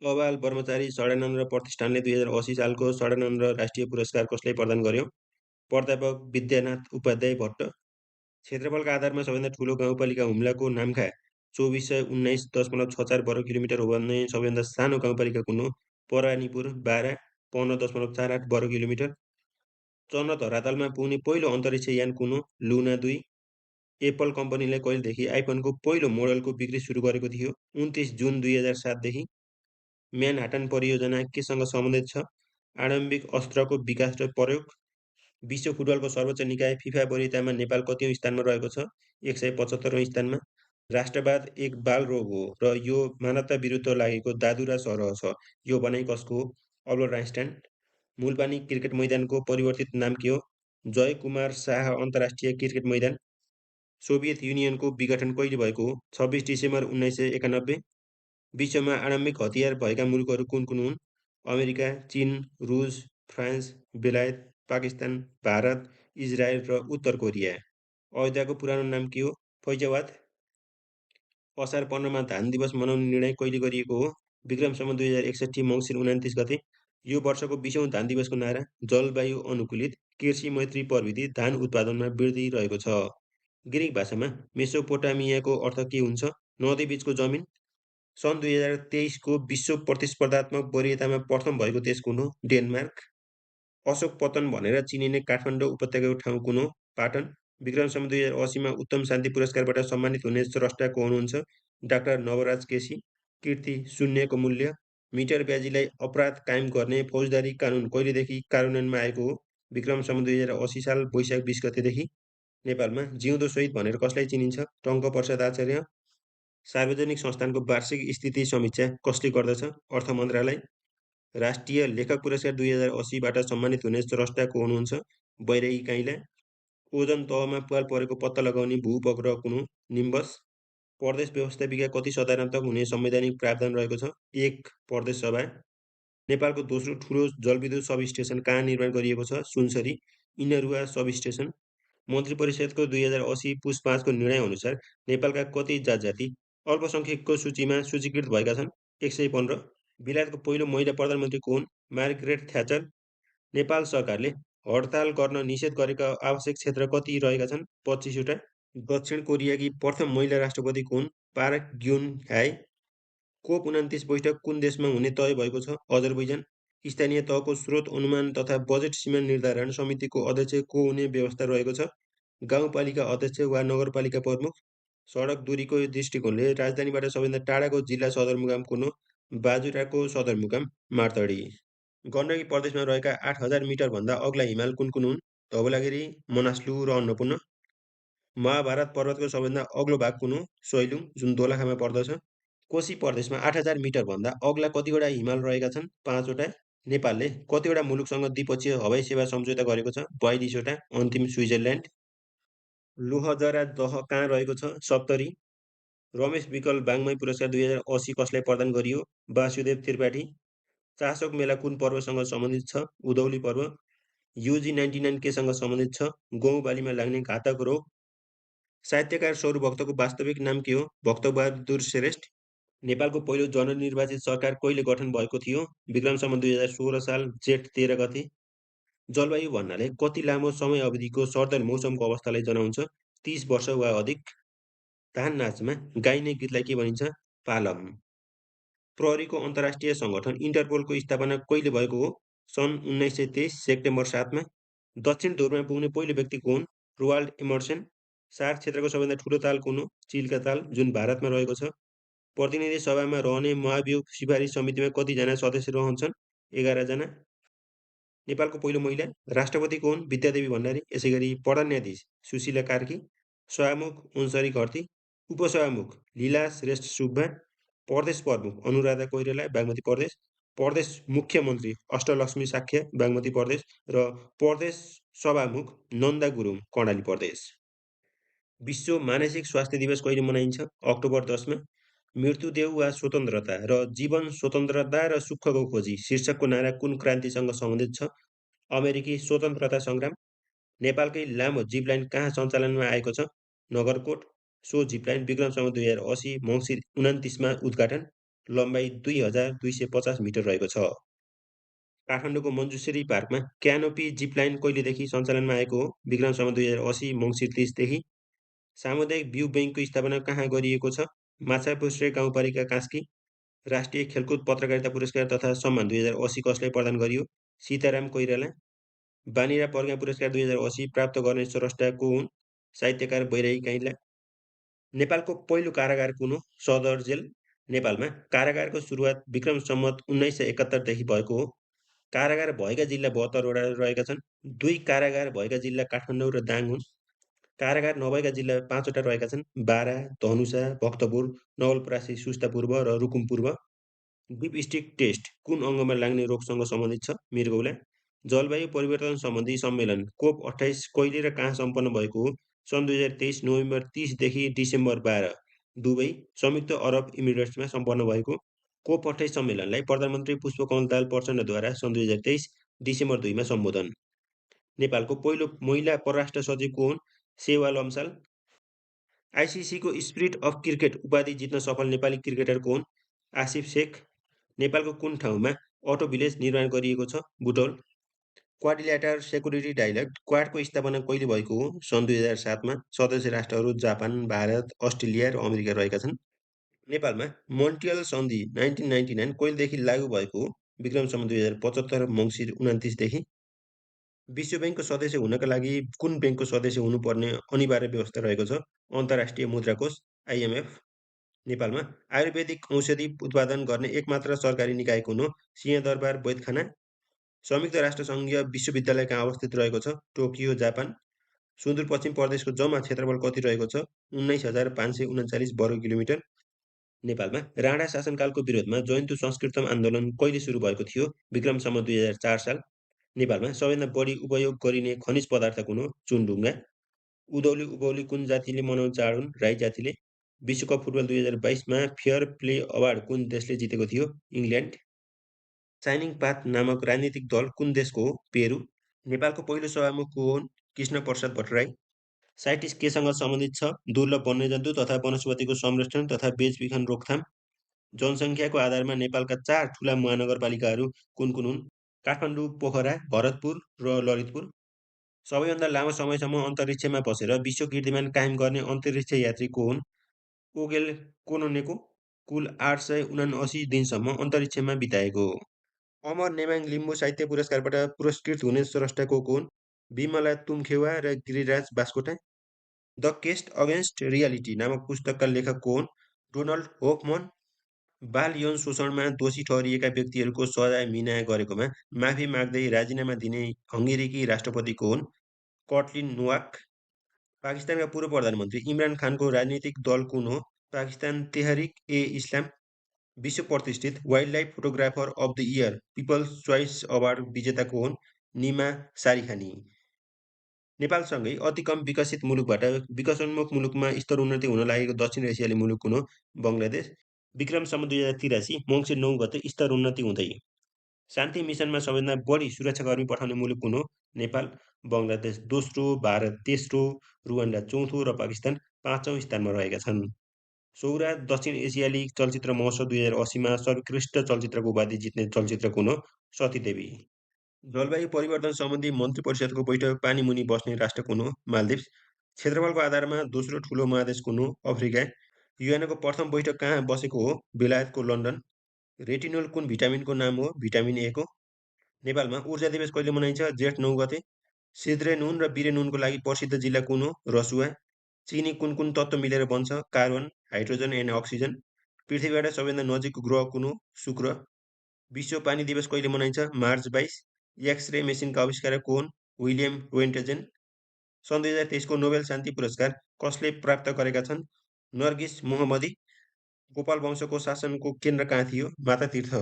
अबाल ब्रह्मचारी षडानन्द प्रतिष्ठानले 2080 सालको षडानन्द राष्ट्रिय पुरस्कार कसलाई प्रदान गर्यो? प्राध्यापक विद्यानाथ उपाध्याय भट्ट। क्षेत्रफलका आधारमा सबैभन्दा ठुलो गाउँपालिका हुम्लाको नामखा 2419.64 वर्ग किलोमिटर हो भने सबैभन्दा सानो गाउँपालिका कुन हो? परानीपुर 12 15.48 वर्ग किलोमिटर। चन्द्र धरातलमा पुग्ने पहिलो अन्तरिक्ष यान कुन हो? लुना 2। एप्पल कम्पनीले कहिलेदेखि आइफोनको पहिलो मोडलको बिक्री सुरु गरेको थियो? 29 जुन 2007 देखि। म्यानहाटन परियोजना केसँग सम्बन्धित छ? आणविक अस्त्रको विकास र प्रयोग। विश्व फुटबलको सर्वोच्च निकाय फिफा वरियतामा नेपाल कतिौँ स्थानमा रहेको छ? 175औँ स्थानमा। राष्ट्रवाद एक बाल रोग हो र यो मानवता विरुद्ध लागेको दादुरा सरह छ। यो भनाइ कसको हो? Albert Einstein. मूलपानी क्रिकेट मैदानको परिवर्तित नाम के हो? जय कुमार शाह अन्तर्राष्ट्रिय क्रिकेट मैदान। सोभियत युनियनको विघटन कहिले भएको हो? 26 डिसेम्बर 1991। विश्वमा आणविक हतियार भएका मुलुकहरू कुन कुन हुन्? अमेरिका, चीन, रुस, फ्रान्स, बेलायत, पाकिस्तान, भारत, इजरायल र उत्तर कोरिया। अयोध्याको पुरानो नाम के हो? फैजाबाद। असार 15मा धान दिवस मनाउने निर्णय कहिले गरिएको हो? विक्रम सम्वत 2061 मङ्सिर 29 गते। यो वर्षको 20औँ धान दिवसको नारा? जलवायु अनुकूलित कृषि मैत्री प्रविधि धान उत्पादनमा वृद्धि रहेको छ। ग्रिक भाषामा मेसोपोटामियाको अर्थ के हुन्छ? नदी बीचको जमिन। सन् 2023 को विश्व प्रतिस्पर्धात्मक वरीयतामा प्रथम भएको देश कुन हो? डेनमार्क। अशोक पतन भनेर चिनिने काठमाडौँ उपत्यकाको ठाउँ कुन हो? पाटन। विक्रम सम्वत 2080 मा उत्तम शान्ति पुरस्कारबाट सम्मानित हुने स्रष्टा को हुनुहुन्छ? डाक्टर नवराज केसी। कीर्ति शून्यको मूल्य। मिटर ब्याजीलाई अपराध कायम गर्ने फौजदारी कानुन कहिलेदेखि कार्यान्वयनमा आएको हो? विक्रम सम्वत 2080 साल वैशाख 20 गतेदेखि। नेपालमा जिउँदो शहीद भनेर कसलाई चिनिन्छ? टङ्कप्रसाद आचार्य। सार्वजनिक संस्थानको वार्षिक स्थिति समीक्षा कसले गर्दछ? अर्थ मन्त्रालय। राष्ट्रिय लेखक पुरस्कार 2080बाट सम्मानित हुने स्रष्टा को हुनुहुन्छ? बैरागी काइँला। ओजन तहमा प्वाल परेको पत्ता लगाउने भूउपग्रह कुन हो? निम्बस। प्रदेश व्यवस्थापिका कति सदरमुतक हुने संवैधानिक प्रावधान रहेको छ? 1 प्रदेश सभा। नेपालको दोस्रो ठुलो जलविद्युत सबस्टेसन कहाँ निर्माण गरिएको छ? सुनसरी। इनरुवा सबस्टेसन। मन्त्री परिषदको 2080 पुस 5 को निर्णय अनुसार नेपालका कति जात-जाति अल्पसङ्ख्यकको सूचीमा सूचीकृत भएका छन्? 115। बेलायतको पहिलो महिला प्रधानमन्त्री को हुन्? मार्गरेट थ्याचर। नेपाल सरकारले हडताल गर्न निषेध गरेका आवश्यक क्षेत्र कति रहेका छन्? 25 वटा। दक्षिण कोरियाकी प्रथम महिला राष्ट्रपति को हुन्? पार्क ग्युन ह्याय। कोप 29 बैठक कुन देशमा हुने तय भएको छ? अजरबैजान। स्थानीय तहको स्रोत अनुमान तथा बजेट सीमा निर्धारण समितिको अध्यक्ष को हुने व्यवस्था रहेको छ? गाउँपालिका अध्यक्ष वा नगरपालिका प्रमुख। सडक दूरीको दृष्टिकोणले राजधानीबाट सबैभन्दा टाढाको जिल्ला सदरमुकाम कुन हो? बाजुराको सदरमुकाम मार्तडी। गण्डकी प्रदेशमा रहेका 8000 मिटरभन्दा अग्ला हिमाल कुन कुन हुन्? धवलागिरी, मनास्लु र अन्नपूर्ण। महाभारत पर्वतको सबैभन्दा अग्लो भाग कुन हो? सैलुङ, जुन दोलखामा पर्दछ। कोशी प्रदेशमा 8000 मिटरभन्दा अग्ला कतिवटा हिमाल रहेका छन्? 5 वटा। नेपालले कतिवटा मुलुकसँग द्विपक्षीय हवाई सेवा सम्झौता गरेको छ? 42 वटा। अन्तिम स्विजरल्यान्ड। लोहजरा दह कहाँ रहेको छ? सप्तरी। रमेश विकल वाङ्मय पुरस्कार 2080 कसलाई प्रदान गरियो? वासुदेव त्रिपाठी। चासोक मेला कुन पर्वसँग सम्बन्धित छ? उधौली पर्व। युजी 99 केसँग सम्बन्धित छ? गहुँ बालीमा लाग्ने घातक रोग। साहित्यकार सौरभक्तको वास्तविक नाम के हो? भक्तबहादुर श्रेष्ठ। नेपालको पहिलो जननिर्वाचित सरकार कहिले गठन भएको थियो? विक्रमसम्म 2016 साल जेठ 13 गते। जलवायु भन्नाले कति लामो समय अवधिको सर्दर मौसमको अवस्थालाई जनाउँछ? 30 वर्ष वा अधिक। धान नाचमा गाइने गीतलाई के भनिन्छ? पालम। प्रहरीको अन्तर्राष्ट्रिय सङ्गठन इन्टरपोलको स्थापना कहिले भएको हो? सन् 1923 सेप्टेम्बर 7 मा। दक्षिण ध्रुवमा पुग्ने पहिलो व्यक्ति को हुन्? Roald Emerson. सार्क क्षेत्रको सबैभन्दा ठुलो ताल कुन हो? चिल्का ताल, जुन भारतमा रहेको छ। प्रतिनिधि सभामा रहने महाभियोग सिफारिस समितिमा कतिजना सदस्य रहन्छन्? 11 जना। नेपालको पहिलो महिला राष्ट्रपति को हुन्? विद्यादेवी भण्डारी। यसैगरी प्रधान न्यायाधीश सुशीला कार्की। सभामुख ओन्सरी घरती। उपसभामुख लीला श्रेष्ठ सुब्बा। प्रदेश प्रमुख अनुराधा कोइराला, बागमती प्रदेश। प्रदेश मुख्यमन्त्री अष्टलक्ष्मी साख्य, बागमती प्रदेश र प्रदेश सभामुख नन्दा गुरुङ, कर्णाली प्रदेश। विश्व मानसिक स्वास्थ्य दिवस कहिले मनाइन्छ? अक्टोबर 10 मा। मृत्युदेव वा स्वतन्त्रता र जीवन, स्वतन्त्रता र सुखको खोजी शीर्षकको नारा कुन क्रान्तिसँग सम्बन्धित छ? अमेरिकी स्वतन्त्रता सङ्ग्राम। नेपालकै लामो जिपलाइन कहाँ सञ्चालनमा आएको छ? नगरकोट। सो जिपलाइन विक्रमसम्म 2080 मङ्सिर 29 मा उद्घाटन। लम्बाइ 2250 मिटर रहेको छ। काठमाडौँको मञ्जुश्री पार्कमा क्यानोपी जिपलाइन कहिलेदेखि सञ्चालनमा आएको हो? विक्रमसम्म 2080 मङ्सिर 30 देखि। सामुदायिक बिउ बैङ्कको स्थापना कहाँ गरिएको छ? माछापुच्छ्रे गाउँपालिका कास्की। राष्ट्रिय खेलकुद पत्रकारिता पुरस्कार तथा सम्मान 2080 कसलाई प्रदान गरियो? सीताराम कोइराला। बानिरा प्रज्ञा पुरस्कार 2080 प्राप्त गर्ने स्रष्टा को हुन्? साहित्यकार बैरागी काइँला। नेपालको पहिलो कारागार कुन हो? सदर जेल। नेपालमा कारागारको सुरुवात विक्रम सम्वत 1971 देखि भएको हो। कारागार भएका जिल्ला 72 वटा रहेका छन्। 2 कारागार भएका जिल्ला काठमाडौँ र दाङ हुन्। कारागार नभएका जिल्ला 5 वटा रहेका छन्। बारा, धनुषा, भक्तपुर, नवलपरासी, सुस्ता पूर्व र रुकुम पूर्व। डिपस्टिक टेस्ट कुन अङ्गमा लाग्ने रोगसँग सम्बन्धित छ? मृगौला। जलवायु परिवर्तन सम्बन्धी सम्मेलन कोप 28 कहिले र कहाँ सम्पन्न भएको हो? सन् 2023 नोभेम्बर 30 देखि डिसेम्बर 12 दुबई, संयुक्त अरब इमिरेट्समा सम्पन्न भएको। कोप 28 सम्मेलनलाई प्रधानमन्त्री पुष्पकमल दाहाल प्रचण्डद्वारा सन् 2023 डिसेम्बर 2 मा सम्बोधन। नेपालको पहिलो महिला परराष्ट्र सचिव को हुन्? सेवा लम्साल। आइसिसीको स्पिरिट अफ क्रिकेट उपाधि जित्न सफल नेपाली क्रिकेटर को हुन्? आसिफ शेख। नेपालको कुन ठाउँमा अटो भिलेज निर्माण गरिएको छ? बुटौल। क्वाड्रिल्याटर सेक्युरिटी डायलग क्वाडको स्थापना कहिले भएको हो? सन् 2007 मा। सदस्य राष्ट्रहरू जापान, भारत, अस्ट्रेलिया र अमेरिका रहेका छन्। नेपालमा मोन्ट्रियल सन्धि 1999 कहिलेदेखि लागू भएको हो? विक्रमसम्म 2075 मङ्सिर 29 देखि। विश्व ब्याङ्कको सदस्य हुनका लागि कुन ब्याङ्कको सदस्य हुनुपर्ने अनिवार्य व्यवस्था रहेको छ? अन्तर्राष्ट्रिय मुद्रा कोष, आइएमएफ। नेपालमा आयुर्वेदिक औषधि उत्पादन गर्ने एकमात्र सरकारी निकाय कुन हो? सिंहदरबार वैद्यखाना। संयुक्त राष्ट्र सङ्घीय विश्वविद्यालय कहाँ अवस्थित रहेको छ? Tokyo, Japan. सुदूरपश्चिम प्रदेशको जम्मा क्षेत्रफल कति रहेको छ? 19,539 वर्ग किलोमिटर। नेपालमा राणा शासनकालको विरोधमा जयन्तु संस्कृतम आन्दोलन कहिले सुरु भएको थियो? विक्रमसम्म 2004 साल। नेपालमा सबैभन्दा बढी उपयोग गरिने खनिज पदार्थ कुन हो? चुनढुङ्गा। उधौली उभौली कुन जातिले मनाउने चाड हुन्? राई जातिले। विश्वकप फुटबल 2022मा फेयर प्ले अवार्ड कुन देशले जितेको थियो? इङ्ल्यान्ड। साइनिङ पाथ नामक राजनीतिक दल कुन देशको हो? पेरु। नेपालको पहिलो सभामुख को हुन्? कृष्णप्रसाद भट्टराई। साइटिस केसँग सम्बन्धित छ? दुर्लभ वन्यजन्तु तथा वनस्पतिको संरक्षण तथा बेचबिखन रोकथाम। जनसङ्ख्याको आधारमा नेपालका 4 ठुला महानगरपालिकाहरू कुन कुन हुन्? काठमाडौँ, पोखरा, भरतपुर र ललितपुर। सबैभन्दा लामो समयसम्म अन्तरिक्षमा बसेर विश्व कीर्तिमान कायम गर्ने अन्तरिक्ष यात्री को हुन्? ओगेल कोनोनेको कुल 879 दिनसम्म अन्तरिक्षमा बिताएको हो। अमर नेमाङ लिम्बू साहित्य पुरस्कारबाट पुरस्कृत हुने स्रष्टा को हुन्? बिमला तुङखेवा र Giriraj Baskota. The cast against reality नामक पुस्तकका लेखक को हुन्? डोनाल्ड होफमन। बाल यौन शोषणमा दोषी ठहरिएका व्यक्तिहरूको सजाय मिनाय गरेकोमा माफी माग्दै राजीनामा दिने हङ्गेरीकी राष्ट्रपति को हुन्? कटलिन नोवाक। पाकिस्तानका पूर्व प्रधानमन्त्री इमरान खानको राजनीतिक दल कुन हो? पाकिस्तान तेहरिक-ए-इस्लाम। विश्व प्रतिष्ठित wildlife photographer of the year people's choice award विजेता को हुन्? निमा सारिखानी। नेपालसँगै अति कम विकसित मुलुकबाट विकासोन्मुख मुलुकमा स्तरोन्नति हुन लागेको दक्षिण एसियाली मुलुक कुन हो? बङ्गलादेश। विक्रमसम्म 2083 मङ्सिर 9 गते स्तरोन्नति हुँदै। शान्ति मिसनमा सबैभन्दा बढी सुरक्षाकर्मी पठाउने मुलुक कुन हो? नेपाल। बङ्गलादेश दोस्रो, भारत तेस्रो, रुवान्डा चौथो र पाकिस्तान 5औं स्थानमा रहेका छन्। सौरा दक्षिण एसियाली चलचित्र महोत्सव 2080मा सर्वोत्कृष्ट चलचित्रको उपाधि जित्ने चलचित्र कुन हो? सतीदेवी। जलवायु परिवर्तन सम्बन्धी मन्त्री परिषदको बैठक पानीमुनि बस्ने राष्ट्र कुन हो? मालदिप्स। क्षेत्रफलको आधारमा दोस्रो ठुलो महादेश कुन हो? अफ्रिका। युएनको प्रथम बैठक कहाँ बसेको हो? बेलायतको लन्डन। रेटिनोल कुन भिटामिनको नाम हो? भिटामिन ए को। नेपालमा ऊर्जा दिवस कहिले मनाइन्छ? जेठ 9 गते। सिद्रे नुन र बिरे नुनको लागि प्रसिद्ध जिल्ला कुन हो? रसुवा। चिनी कुन कुन तत्त्व मिलेर बन्छ? Carbon, hydrogen and oxygen. पृथ्वीबाट सबैभन्दा नजिकको ग्रह कुन हो? शुक्र। विश्व पानी दिवस कहिले मनाइन्छ? मार्च 22। एक्स-रे मेसिनका आविष्कारक को हुन्? विलियम रोएन्टजेन। सन् 2023 को नोबेल शान्ति पुरस्कार कसले प्राप्त गरेका छन्? नरगिस मोहम्मदी। गोपाल वंशको शासनको केन्द्र कहाँ थियो? मातातीर्थ।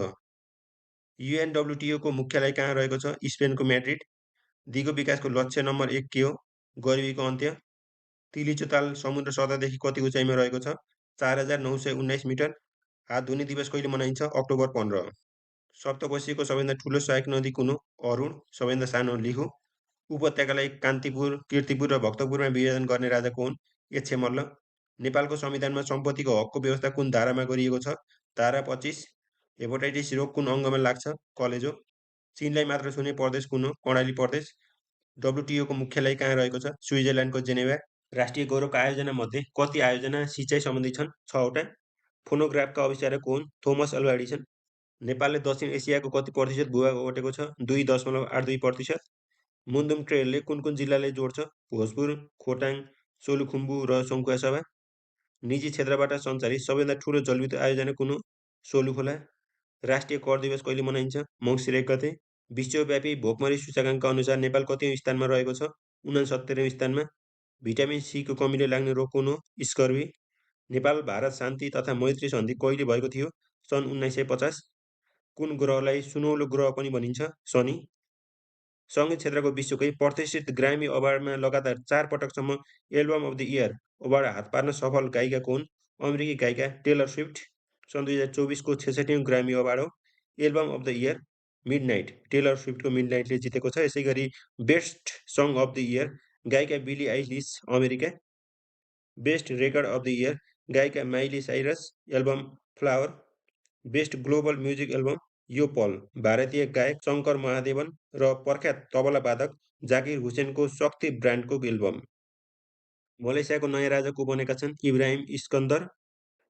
युएनडब्ल्युटिओ को मुख्यालय कहाँ रहेको छ? स्पेनको म्याड्रिड। दिगो विकासको लक्ष्य नम्बर 1 के हो? गरिबीको अन्त्य। तिलिचो ताल समुद्र सतहदेखि कति उचाइमा रहेको छ? 4919 मिटर। हात धुने दिवस कहिले मनाइन्छ? अक्टोबर 15। सप्तकोशीको सबैभन्दा ठुलो सहायक नदी कुन हो? अरुण। सबैभन्दा सानो लिहु। उपत्यकालाई कान्तिपुर, कीर्तिपुर र भक्तपुरमा विभाजन गर्ने राजा को हुन्? यक्षमल्ल। नेपालको संविधानमा सम्पत्तिको हकको व्यवस्था कुन धारामा गरिएको छ? धारा 25। हेपाटाइटिस रोग कुन अङ्गमा लाग्छ? कलेजो। चीनलाई मात्र छुने प्रदेश कुन हो? कर्णाली प्रदेश। डब्ल्युटिओको मुख्यालय कहाँ रहेको छ? स्विजरल्यान्डको जेनेभा। राष्ट्रिय गौरवका आयोजना मध्ये कति आयोजना सिँचाइ सम्बन्धी छन्? 6वटा। फोनोग्राफका आविष्कारक को हुन्? Thomas Alva Edison. नेपालले दक्षिण एसियाको कति प्रतिशत भूभाग ओगटेको छ? 2.82%। मुन्दुम ट्रेलले कुन कुन जिल्लालाई जोड्छ? भोजपुर, खोटाङ, सोलुखुम्बु र सङ्खुवासभा। निजी क्षेत्रबाट सञ्चालित सबैभन्दा ठुलो जलविद्युत आयोजना कुन हो? सोलुखोला। राष्ट्रिय कर दिवस कहिले मनाइन्छ? मङ्सिर 1 गते। विश्वव्यापी भोकमरी सूचकाङ्क अनुसार नेपाल कतिौं स्थानमा रहेको छ? 69औं स्थानमा। भिटामिन सीको कमीले लाग्ने रोग कुन हो? स्कर्वी। नेपाल भारत शान्ति तथा मैत्री सन्धि कहिले भएको थियो? सन् 1950। कुन ग्रहलाई सुनौलो ग्रह पनि भनिन्छ? शनि। सङ्गीत क्षेत्रको विश्वकै प्रतिष्ठित ग्रामी अवार्डमा लगातार 4 पटकसम्म album of the year award हात पार्न सफल गायिका को हुन्? अमेरिकी गायिका टेलर स्विफ्ट। सन् 2024 को 66औं ग्रामी अवार्ड हो album of the year Midnight. Taylor स्विफ्टको मिडनाइटले जितेको छ। यसै गरी best song of the year गायिका बिली आइलिस अमेरिका। Best record of the year गायिका Miley Cyrus album Flower. Best global music album यो पल भारतीय गायक शङ्कर महादेवन र प्रख्यात तबला वादक जाकिर हुसेनको शक्ति ब्रान्डको एल्बम। मलेसियाको नयाँ राजा को बनेका छन्? इब्राहिम इस्कन्दर।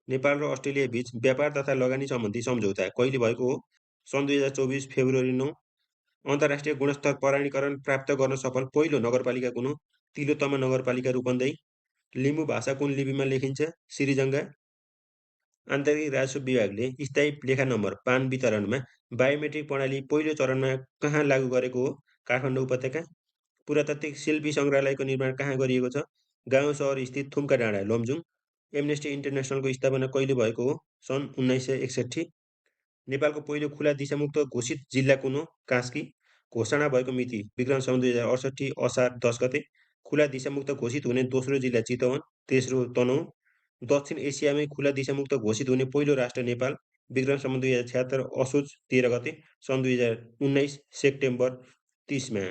नेपाल र अस्ट्रेलिया बीच व्यापार तथा लगानी सम्बन्धी सम्झौता कहिले भएको हो? सन् 2024 फेब्रुअरी 9। अन्तर्राष्ट्रिय गुणस्तर प्रमाणीकरण प्राप्त गर्न सफल पहिलो नगरपालिका कुन हो? तिलोत्तमा नगरपालिका रूपन्देही। लिम्बू भाषा कुन लिपिमा लेखिन्छ? सिरिजङ्गा। आन्तरिक राजस्व विभागले स्थायी लेखा नम्बर पान वितरणमा बायोमेट्रिक प्रणाली पहिलो चरणमा कहाँ लागू गरेको हो? काठमाडौँ उपत्यका। पुरातात्विक शिल्पी सङ्ग्रहालयको निर्माण कहाँ गरिएको छ? गाउँ सहर स्थित थुम्का डाँडा, लमजुङ। एमनेस्टी इन्टरनेसनलको स्थापना कहिले भएको हो? सन् 1961। नेपालको पहिलो खुला दिशामुक्त घोषित जिल्ला कुन हो? कास्की। घोषणा भएको मिति विक्रम सम्वत 2068 असार 10 गते। खुला दिशामुक्त घोषित हुने दोस्रो जिल्ला चितवन, तेस्रो तनहुँ। दक्षिण एसियामै खुला दिशामुक्त घोषित हुने पहिलो राष्ट्र नेपाल। विक्रम सम्वत 2076 असोज 13 गते। सन् 2019 सेप्टेम्बर 30मा।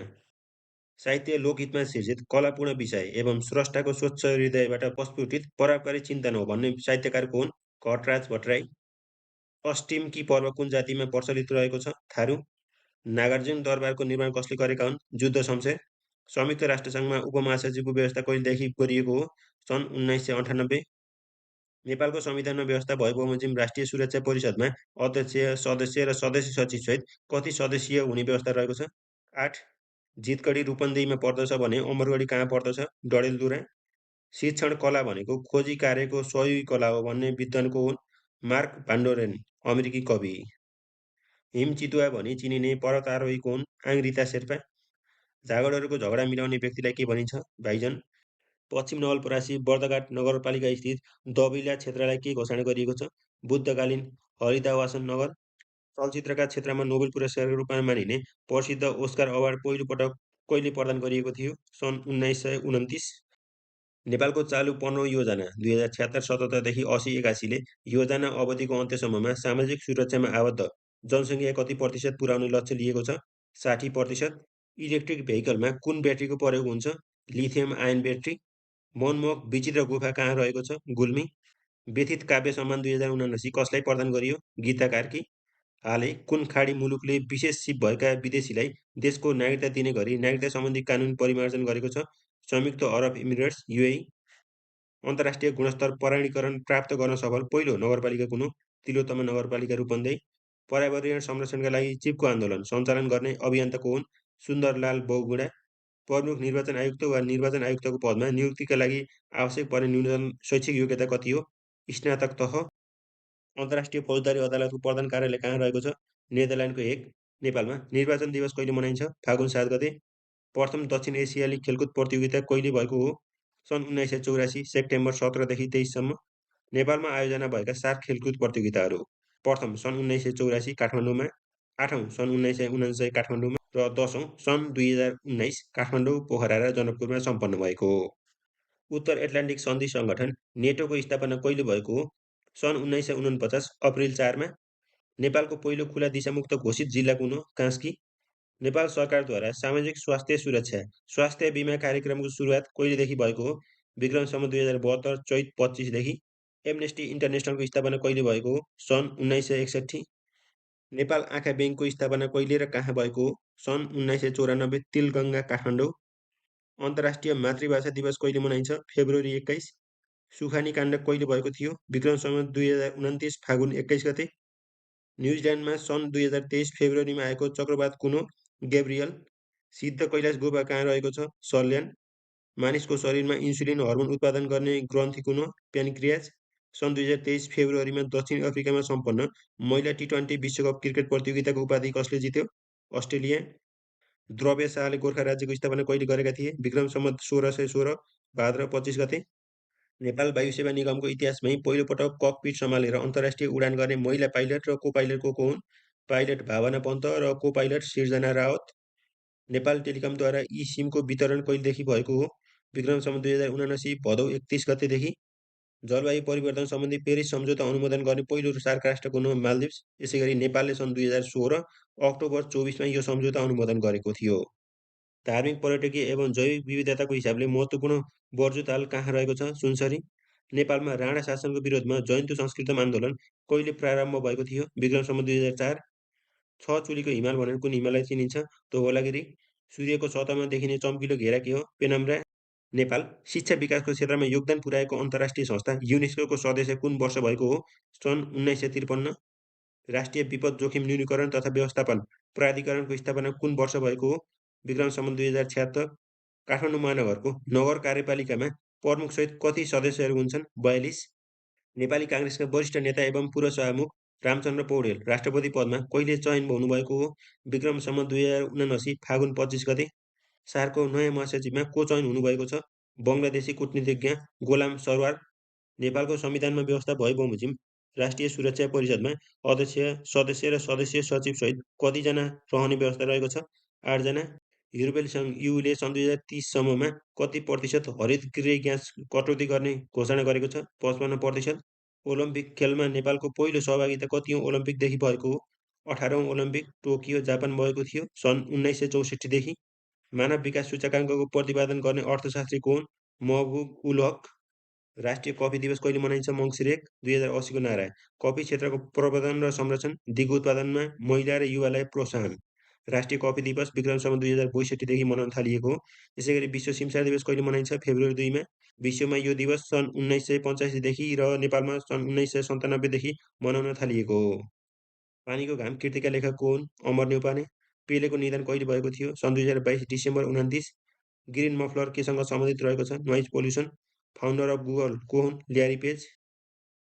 साहित्य लोकहितमा सिर्जित कलापूर्ण विषय एवं स्रष्टाको स्वच्छ हृदयबाट प्रस्फुटित परोपकारी चिन्तन हो भन्ने साहित्यकार हुन्? घटराज भट्टराई। अष्टिमकी पर्व कुन जातिमा प्रचलित रहेको छ? थारू। नागार्जुन दरबारको निर्माण कसले गरेका हुन्? जुद्ध शमशेर। संयुक्त राष्ट्रसङ्घमा उपमहासचिवको व्यवस्था कहिलेदेखि गरिएको हो? सन् 1998। नेपालको संविधानमा व्यवस्था भएबमोजिम राष्ट्रिय सुरक्षा परिषदमा अध्यक्ष, सदस्य र सदस्य सचिवसहित कति सदस्यीय हुने व्यवस्था रहेको छ? 8। जितगढी रूपन्देहीमा पर्दछ भने अमरगढी कहाँ पर्दछ? डडेलधुरा। शिक्षण कला भनेको खोजी कार्यको सहयोगी कला हो भन्ने विद्वान को हुन्? मार्क भान्डोरेन, अमेरिकी कवि। हिमचितुवा भनी चिनिने पर्वतारोही को हुन्? आङ्रिता शेर्पा। झागडहरूको झगडा मिलाउने व्यक्तिलाई के भनिन्छ? भाइजन। पश्चिम नवलपरासी बर्दघाट नगरपालिका स्थित दबिला क्षेत्रलाई के घोषणा गरिएको छ? बुद्धकालीन हरिदावासन नगर। चलचित्रका क्षेत्रमा नोबेल पुरस्कारको रूपमा मानिने प्रसिद्ध ओस्कार अवार्ड पहिलोपटक कहिले प्रदान गरिएको थियो? सन् 1929। नेपालको चालु पन्ध्रौँ योजना 2076-77 देखि 80-81 ले योजना अवधिको अन्त्यसम्ममा सामाजिक सुरक्षामा आबद्ध जनसङ्ख्या कति प्रतिशत पुर्याउने लक्ष्य लिएको छ? 60%। इलेक्ट्रिक भेहिकलमा कुन ब्याट्रीको प्रयोग हुन्छ? Lithium ion battery. मनमोहक विचित्र गुफा कहाँ रहेको छ? गुल्मी। व्यथित काव्य सम्मान 2079 कसलाई प्रदान गरियो? गीता कार्की। हालै कुन खाडी मुलुकले विशेष सिप भएका विदेशीलाई देशको नागरिकता दिने गरी नागरिकता सम्बन्धी कानुन परिमार्जन गरेको छ? संयुक्त अरब इमिरेट्स, युएई। अन्तर्राष्ट्रिय गुणस्तर प्रमाणीकरण प्राप्त गर्न सफल पहिलो नगरपालिका कुन हो? तिलोत्तमा नगरपालिका रूपन्देही। पर्यावरण संरक्षणका लागि चिपको आन्दोलन सञ्चालन गर्ने अभियन्ता को हुन्? सुन्दरलाल बहुगुणा। प्रमुख निर्वाचन आयुक्त वा निर्वाचन आयुक्तको पदमा नियुक्तिका लागि आवश्यक पर्ने न्यूनतम शैक्षिक योग्यता कति हो? स्नातक तह। अन्तर्राष्ट्रिय फौजदारी अदालतको प्रधान कार्यालय कहाँ रहेको छ? नेदरल्यान्डको हेग। नेपालमा निर्वाचन दिवस कहिले मनाइन्छ? फागुन 7 गते। प्रथम दक्षिण एसियाली खेलकुद प्रतियोगिता कहिले भएको हो? सन् 1984 सेप्टेम्बर 17 देखि 23सम्म। नेपालमा आयोजना भएका 7 खेलकुद प्रतियोगिताहरू: प्रथम सन् 1984 काठमाडौँमा, 8औँ सन् 1949 काठमाडौँमा र 10औँ सन् 2019 काठमाडौँ, पोखरा र जनकपुरमा सम्पन्न भएको हो। उत्तर एट्लान्टिक सन्धि सङ्गठन नेटोको स्थापना कहिले भएको हो? सन् 1949 अप्रिल 4मा। नेपालको पहिलो खुला दिशामुक्त घोषित जिल्ला कुन हो? कास्की। नेपाल सरकारद्वारा सामाजिक स्वास्थ्य सुरक्षा स्वास्थ्य बिमा कार्यक्रमको सुरुवात कहिलेदेखि भएको हो? विक्रम सम्वत 2072 चैत 25 देखि। एमनेस्टी इन्टरनेसनलको स्थापना कहिले भएको हो? सन् 1961। नेपाल आँखा ब्याङ्कको स्थापना कहिले र कहाँ भएको हो? सन् 1994 तिलगङ्गा, काठमाडौँ। अन्तर्राष्ट्रिय मातृभाषा दिवस कहिले मनाइन्छ? फेब्रुअरी 21। सुखानी काण्ड कहिले भएको थियो? विक्रम सम्वत 2029 फागुन 21 गते। न्युजिल्यान्डमा सन् 2023 फेब्रुअरीमा आएको चक्रवात कुन हो? ग्याब्रियल। सिद्ध कैलाश गुफा कहाँ रहेको छ? सल्यान। मानिसको शरीरमा इन्सुलिन हर्मोन उत्पादन गर्ने ग्रन्थि कुन हो? प्यानक्रियाज। सन् 2023 फेब्रुअरीमा दक्षिण अफ्रिकामा सम्पन्न महिला टी20 विश्वकप क्रिकेट प्रतियोगिताको उपाधि कसले जित्यो? अस्ट्रेलिया। द्रव्य शाहले गोर्खा राज्यको स्थापना कहिले गरेका थिए? विक्रम सम्वत 1616 भाद्र 25 गते। नेपाल वायुसेवा निगमको इतिहासमै पहिलोपटक ककपिट सम्हालेर अन्तर्राष्ट्रिय उडान गर्ने महिला पाइलट र को पाइलट को हुन्? पाइलट भावना पन्त र को पाइलट सिर्जना रावत। नेपाल टेलिकमद्वारा ई सिमको वितरण कहिलेदेखि भएको हो? विक्रम सम्वत 2079 भदौ 31 गतेदेखि। जलवायु परिवर्तन सम्बन्धी पेरिस सम्झौता अनुमोदन गर्ने पहिलो सार्क राष्ट्र कुन हो? माल्दिभ्स। यसैगरी नेपालले सन् 2016 अक्टोबर 24मा यो सम्झौता अनुमोदन गरेको थियो। धार्मिक, पर्यटकीय एवं जैविक विविधताको हिसाबले महत्त्वपूर्ण बर्जुताल कहाँ रहेको छ? सुनसरी। नेपालमा राणा शासनको विरोधमा जयन्तु संस्कृतम आन्दोलन कहिले प्रारम्भ भएको थियो? विक्रम सम्वत 2004। 6 चुलीको हिमाल भनेर कुन हिमाललाई चिनिन्छ? धवलागिरी। सूर्यको सतहमा देखिने चम्किलो घेरा के हो? पेनम्ब्रा। नेपाल शिक्षा विकासको क्षेत्रमा योगदान पुर्याएको अन्तर्राष्ट्रिय संस्था युनेस्कोको सदस्य कुन वर्ष भएको हो? सन् 1953। राष्ट्रिय विपद जोखिम न्यूनीकरण तथा व्यवस्थापन प्राधिकरणको स्थापना कुन वर्ष भएको हो? विक्रम सम्वत 2076। काठमाडौँ महानगरको नगर कार्यपालिकामा प्रमुखसहित कति सदस्यहरू हुन्छन्? 42। नेपाली काङ्ग्रेसका वरिष्ठ नेता एवं पूर्व सभामुख रामचन्द्र पौडेल राष्ट्रपति पदमा कहिले चयन हुनुभएको हो? विक्रम सम्वत 2079 फागुन 25 गते। सारको नयाँ महासचिवमा को चयन हुनुभएको छ? बङ्गलादेशी कूटनीतिज्ञ गोलाम सरवार। नेपालको संविधानमा व्यवस्था भए बमोजिम राष्ट्रिय सुरक्षा परिषदमा अध्यक्ष, सदस्य र सदस्य सचिवसहित कतिजना रहने व्यवस्था रहेको छ? 8 जना। युरोपेली सङ्घ युले सन् 2030 सम्ममा कति प्रतिशत हरित गृह ग्यास कटौती गर्ने घोषणा गरेको छ? 55%। ओलम्पिक खेलमा नेपालको पहिलो सहभागिता कतिौँ ओलम्पिकदेखि भएको हो? 18औँ ओलम्पिक टोकियो, जापान भएको थियो सन् 1964 देखि। मानव विकास सूचकाङ्कको प्रतिपादन गर्ने अर्थशास्त्री को हुन्? महबुब उल हक। राष्ट्रिय कफी दिवस कहिले मनाइन्छ? मङ्सिर 1, 2080 को नारा। कफी क्षेत्रको प्रवर्धन र संरक्षण, दिगो उत्पादनमा महिला र युवालाई प्रोत्साहन। राष्ट्रिय कफी दिवस विक्रम सम्वत 2062 देखि मनाउन थालिएको हो। यसैगरी विश्व सिमसार दिवस कहिले मनाइन्छ? फेब्रुअरी 2 मा। विश्वमा यो दिवस सन् 1985 देखि र नेपालमा सन् 1997 देखि मनाउन थालिएको हो। पानीको घाम कृतिका लेखक को हुन्? अमर न्यौपाने। पेलेको निधन कहिले भएको थियो? सन् 2022 डिसेम्बर 29। ग्रिन मफलर केसँग सम्बन्धित रहेको छ? Noise pollution. Founder of Google को हुन्? Larry page.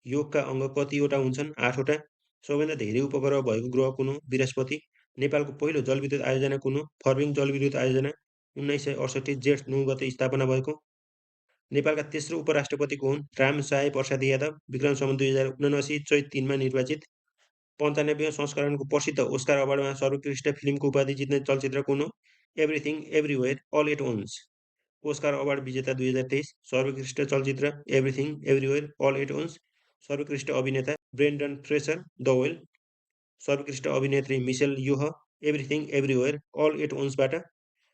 योगका अङ्ग कतिवटा हुन्छन्? 8 वटा। सबैभन्दा धेरै उपग्रह भएको ग्रह कुन हो? बृहस्पति। नेपालको पहिलो जलविद्युत आयोजना कुन हो? फर्बिङ जलविद्युत आयोजना। 1968 जेठ 9 गते स्थापना भएको। नेपालका तेस्रो उपराष्ट्रपति को हुन्? रामसाय प्रसाद यादव। विक्रम सम्वत 2079 चैत 3 मा निर्वाचित। 95औं संस्करणको प्रसिद्ध ओस्कार अवार्डमा सर्वोत्कृष्ट फिल्मको उपाधि जित्ने चलचित्र कुन हो? Everything everywhere all at once. Oscar award विजेता 2023। सर्वोत्कृष्ट चलचित्र everything everywhere all at once. सर्वोत्कृष्ट अभिनेता ब्रेन्डन फ्रेसर, द वेल। सर्वोत्कृष्ट अभिनेत्री Michelle Yeoh, everything everywhere all at वन्सबाट।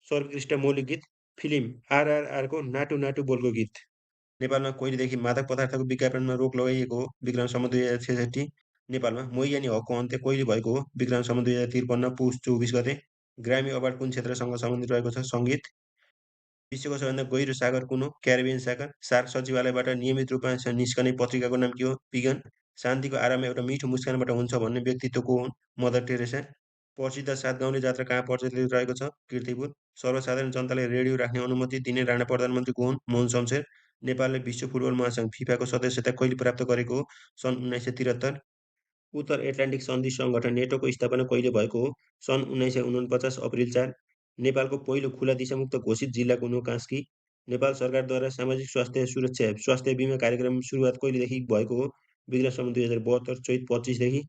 सर्वोत्कृष्ट मौलिक गीत फिल्म आरआरआरको नाटु नाटु बोलको गीत। नेपालमा कहिलेदेखि मादक पदार्थको विज्ञापनमा रोक लगाइएको हो? विक्रम सम्वत 2066। नेपालमा मोही हकको अन्त्य कहिले भएको हो? विक्रम सम्वत 2053 पुस 24 गते। ग्रामी अवार्ड कुन क्षेत्रसँग सम्बन्धित रहेको छ? सङ्गीत। विश्वको सबैभन्दा गहिरो सागर कुन हो? क्यारिबियन सागर। सार्क सचिवालयबाट नियमित रूपमा निस्कने पत्रिकाको नाम के हो? पिगन। शान्तिको आरम्भ एउटा मिठो मुस्कानबाट हुन्छ भन्ने व्यक्तित्व को हुन्? Mother Teresa. प्रसिद्ध सातगाउँले जात्रा कहाँ प्रचलित रहेको छ? कीर्तिपुर। सर्वसाधारण जनतालाई रेडियो राख्ने अनुमति दिने राणा प्रधानमन्त्री को हुन्? मोहन शमशेर। नेपालले विश्व फुटबल महासङ्घ फिफाको सदस्यता कहिले प्राप्त गरेको हो? सन् 1973। उत्तर एट्लान्टिक सन्धि सङ्गठन नेटोको स्थापना कहिले भएको हो? सन् 1949 अप्रिल 4। नेपालको पहिलो खुला दिशामुक्त घोषित जिल्ला कुन हो? कास्की। नेपाल सरकारद्वारा सामाजिक स्वास्थ्य सुरक्षा स्वास्थ्य बिमा कार्यक्रम सुरुवात कहिलेदेखि भएको हो? विक्रम सम्वत 2072 चैत 25 देखि।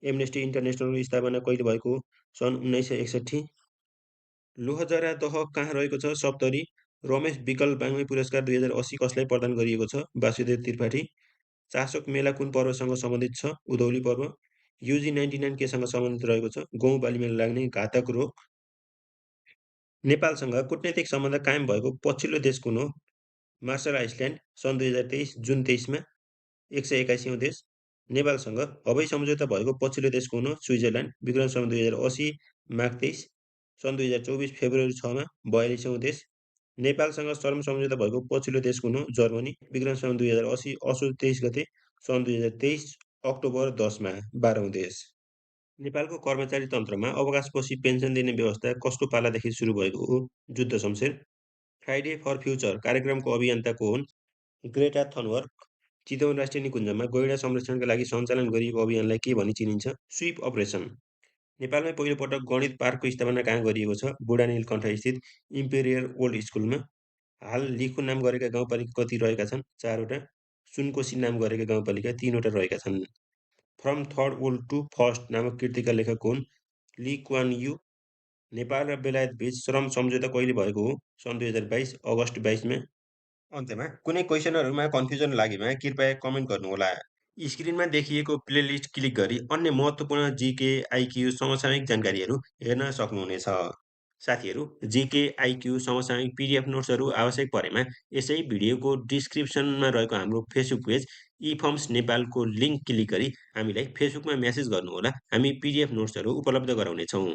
एमनेस्टी इन्टरनेसनलको स्थापना कहिले भएको हो? सन् 1961। लोहजरा दह कहाँ रहेको छ? सप्तरी। रमेश विकल बाङ्मय पुरस्कार 2080 कसलाई प्रदान गरिएको छ? वासुदेव त्रिपाठी। चासोक मेला कुन पर्वसँग सम्बन्धित छ? उधौली पर्व। युजी 99 केसँग सम्बन्धित रहेको छ? गहुँ बालीमा लाग्ने घातक रोग। नेपालसँग कूटनैतिक सम्बन्ध कायम भएको पछिल्लो देश कुन हो? Martial island. सन् 2023 जुन 23 मा। 181औं देश। नेपालसँग हवाई सम्झौता भएको पछिल्लो देश कुन हो? स्विजरल्यान्ड। विक्रम सम्वत 2080 माघ 23। सन् 2024 फेब्रुअरी 6 मा। 42औं देश। नेपालसँग श्रम सम्झौता भएको पछिल्लो देश कुन हो? जर्मनी। विक्रम सम्वत 2080 असोज 23 गते। सन् 2023 अक्टोबर 10 मा। 12औं देश। नेपालको कर्मचारी तन्त्रमा अवकाशपछि पेन्सन दिने व्यवस्था कसको पालादेखि सुरु भएको हो? Juddha Shumsher. Friday for future कार्यक्रमको अभियन्ता को हुन्? Greta Thunberg. चितवन राष्ट्रिय निकुञ्जमा गैंडा संरक्षणका लागि सञ्चालन गरिएको अभियानलाई के भनी चिनिन्छ? Sweep operation. नेपालमै पहिलोपटक गणित पार्कको स्थापना कहाँ गरिएको छ? बुढा नीलकण्ठ स्थित इम्पेरियर ओल्ड स्कुलमा। हाल लिखु नाम गरेका गाउँपालिका कति रहेका छन्? 4 वटा। सुनकोशी नाम गरेका गाउँपालिका 3 वटा रहेका छन्। From third world to first नामक कृतिका लेखक हुन्? ली क्वान यू। नेपाल र बेलायत बीच श्रम सम्झौता कहिले भएको हो? सन् 2022 अगस्ट 22 मा। अन्त्यमा कुनै क्वेसनहरूमा कन्फ्युजन लागेमा कृपया कमेन्ट गर्नुहोला। स्क्रिनमा देखिएको प्लेलिस्ट क्लिक गरी अन्य महत्त्वपूर्ण जीके आइक्यू समसामयिक जानकारीहरू हेर्न सक्नुहुनेछ। साथीहरू, जीके आइक्यू समसामयिक पिडिएफ नोट्सहरू आवश्यक परेमा यसै भिडियोको डिस्क्रिप्सनमा रहेको हाम्रो फेसबुक पेज इफर्म्स नेपालको लिङ्क क्लिक गरी हामीलाई फेसबुकमा मेसेज गर्नुहोला। हामी पिडिएफ नोट्सहरू उपलब्ध गराउनेछौँ।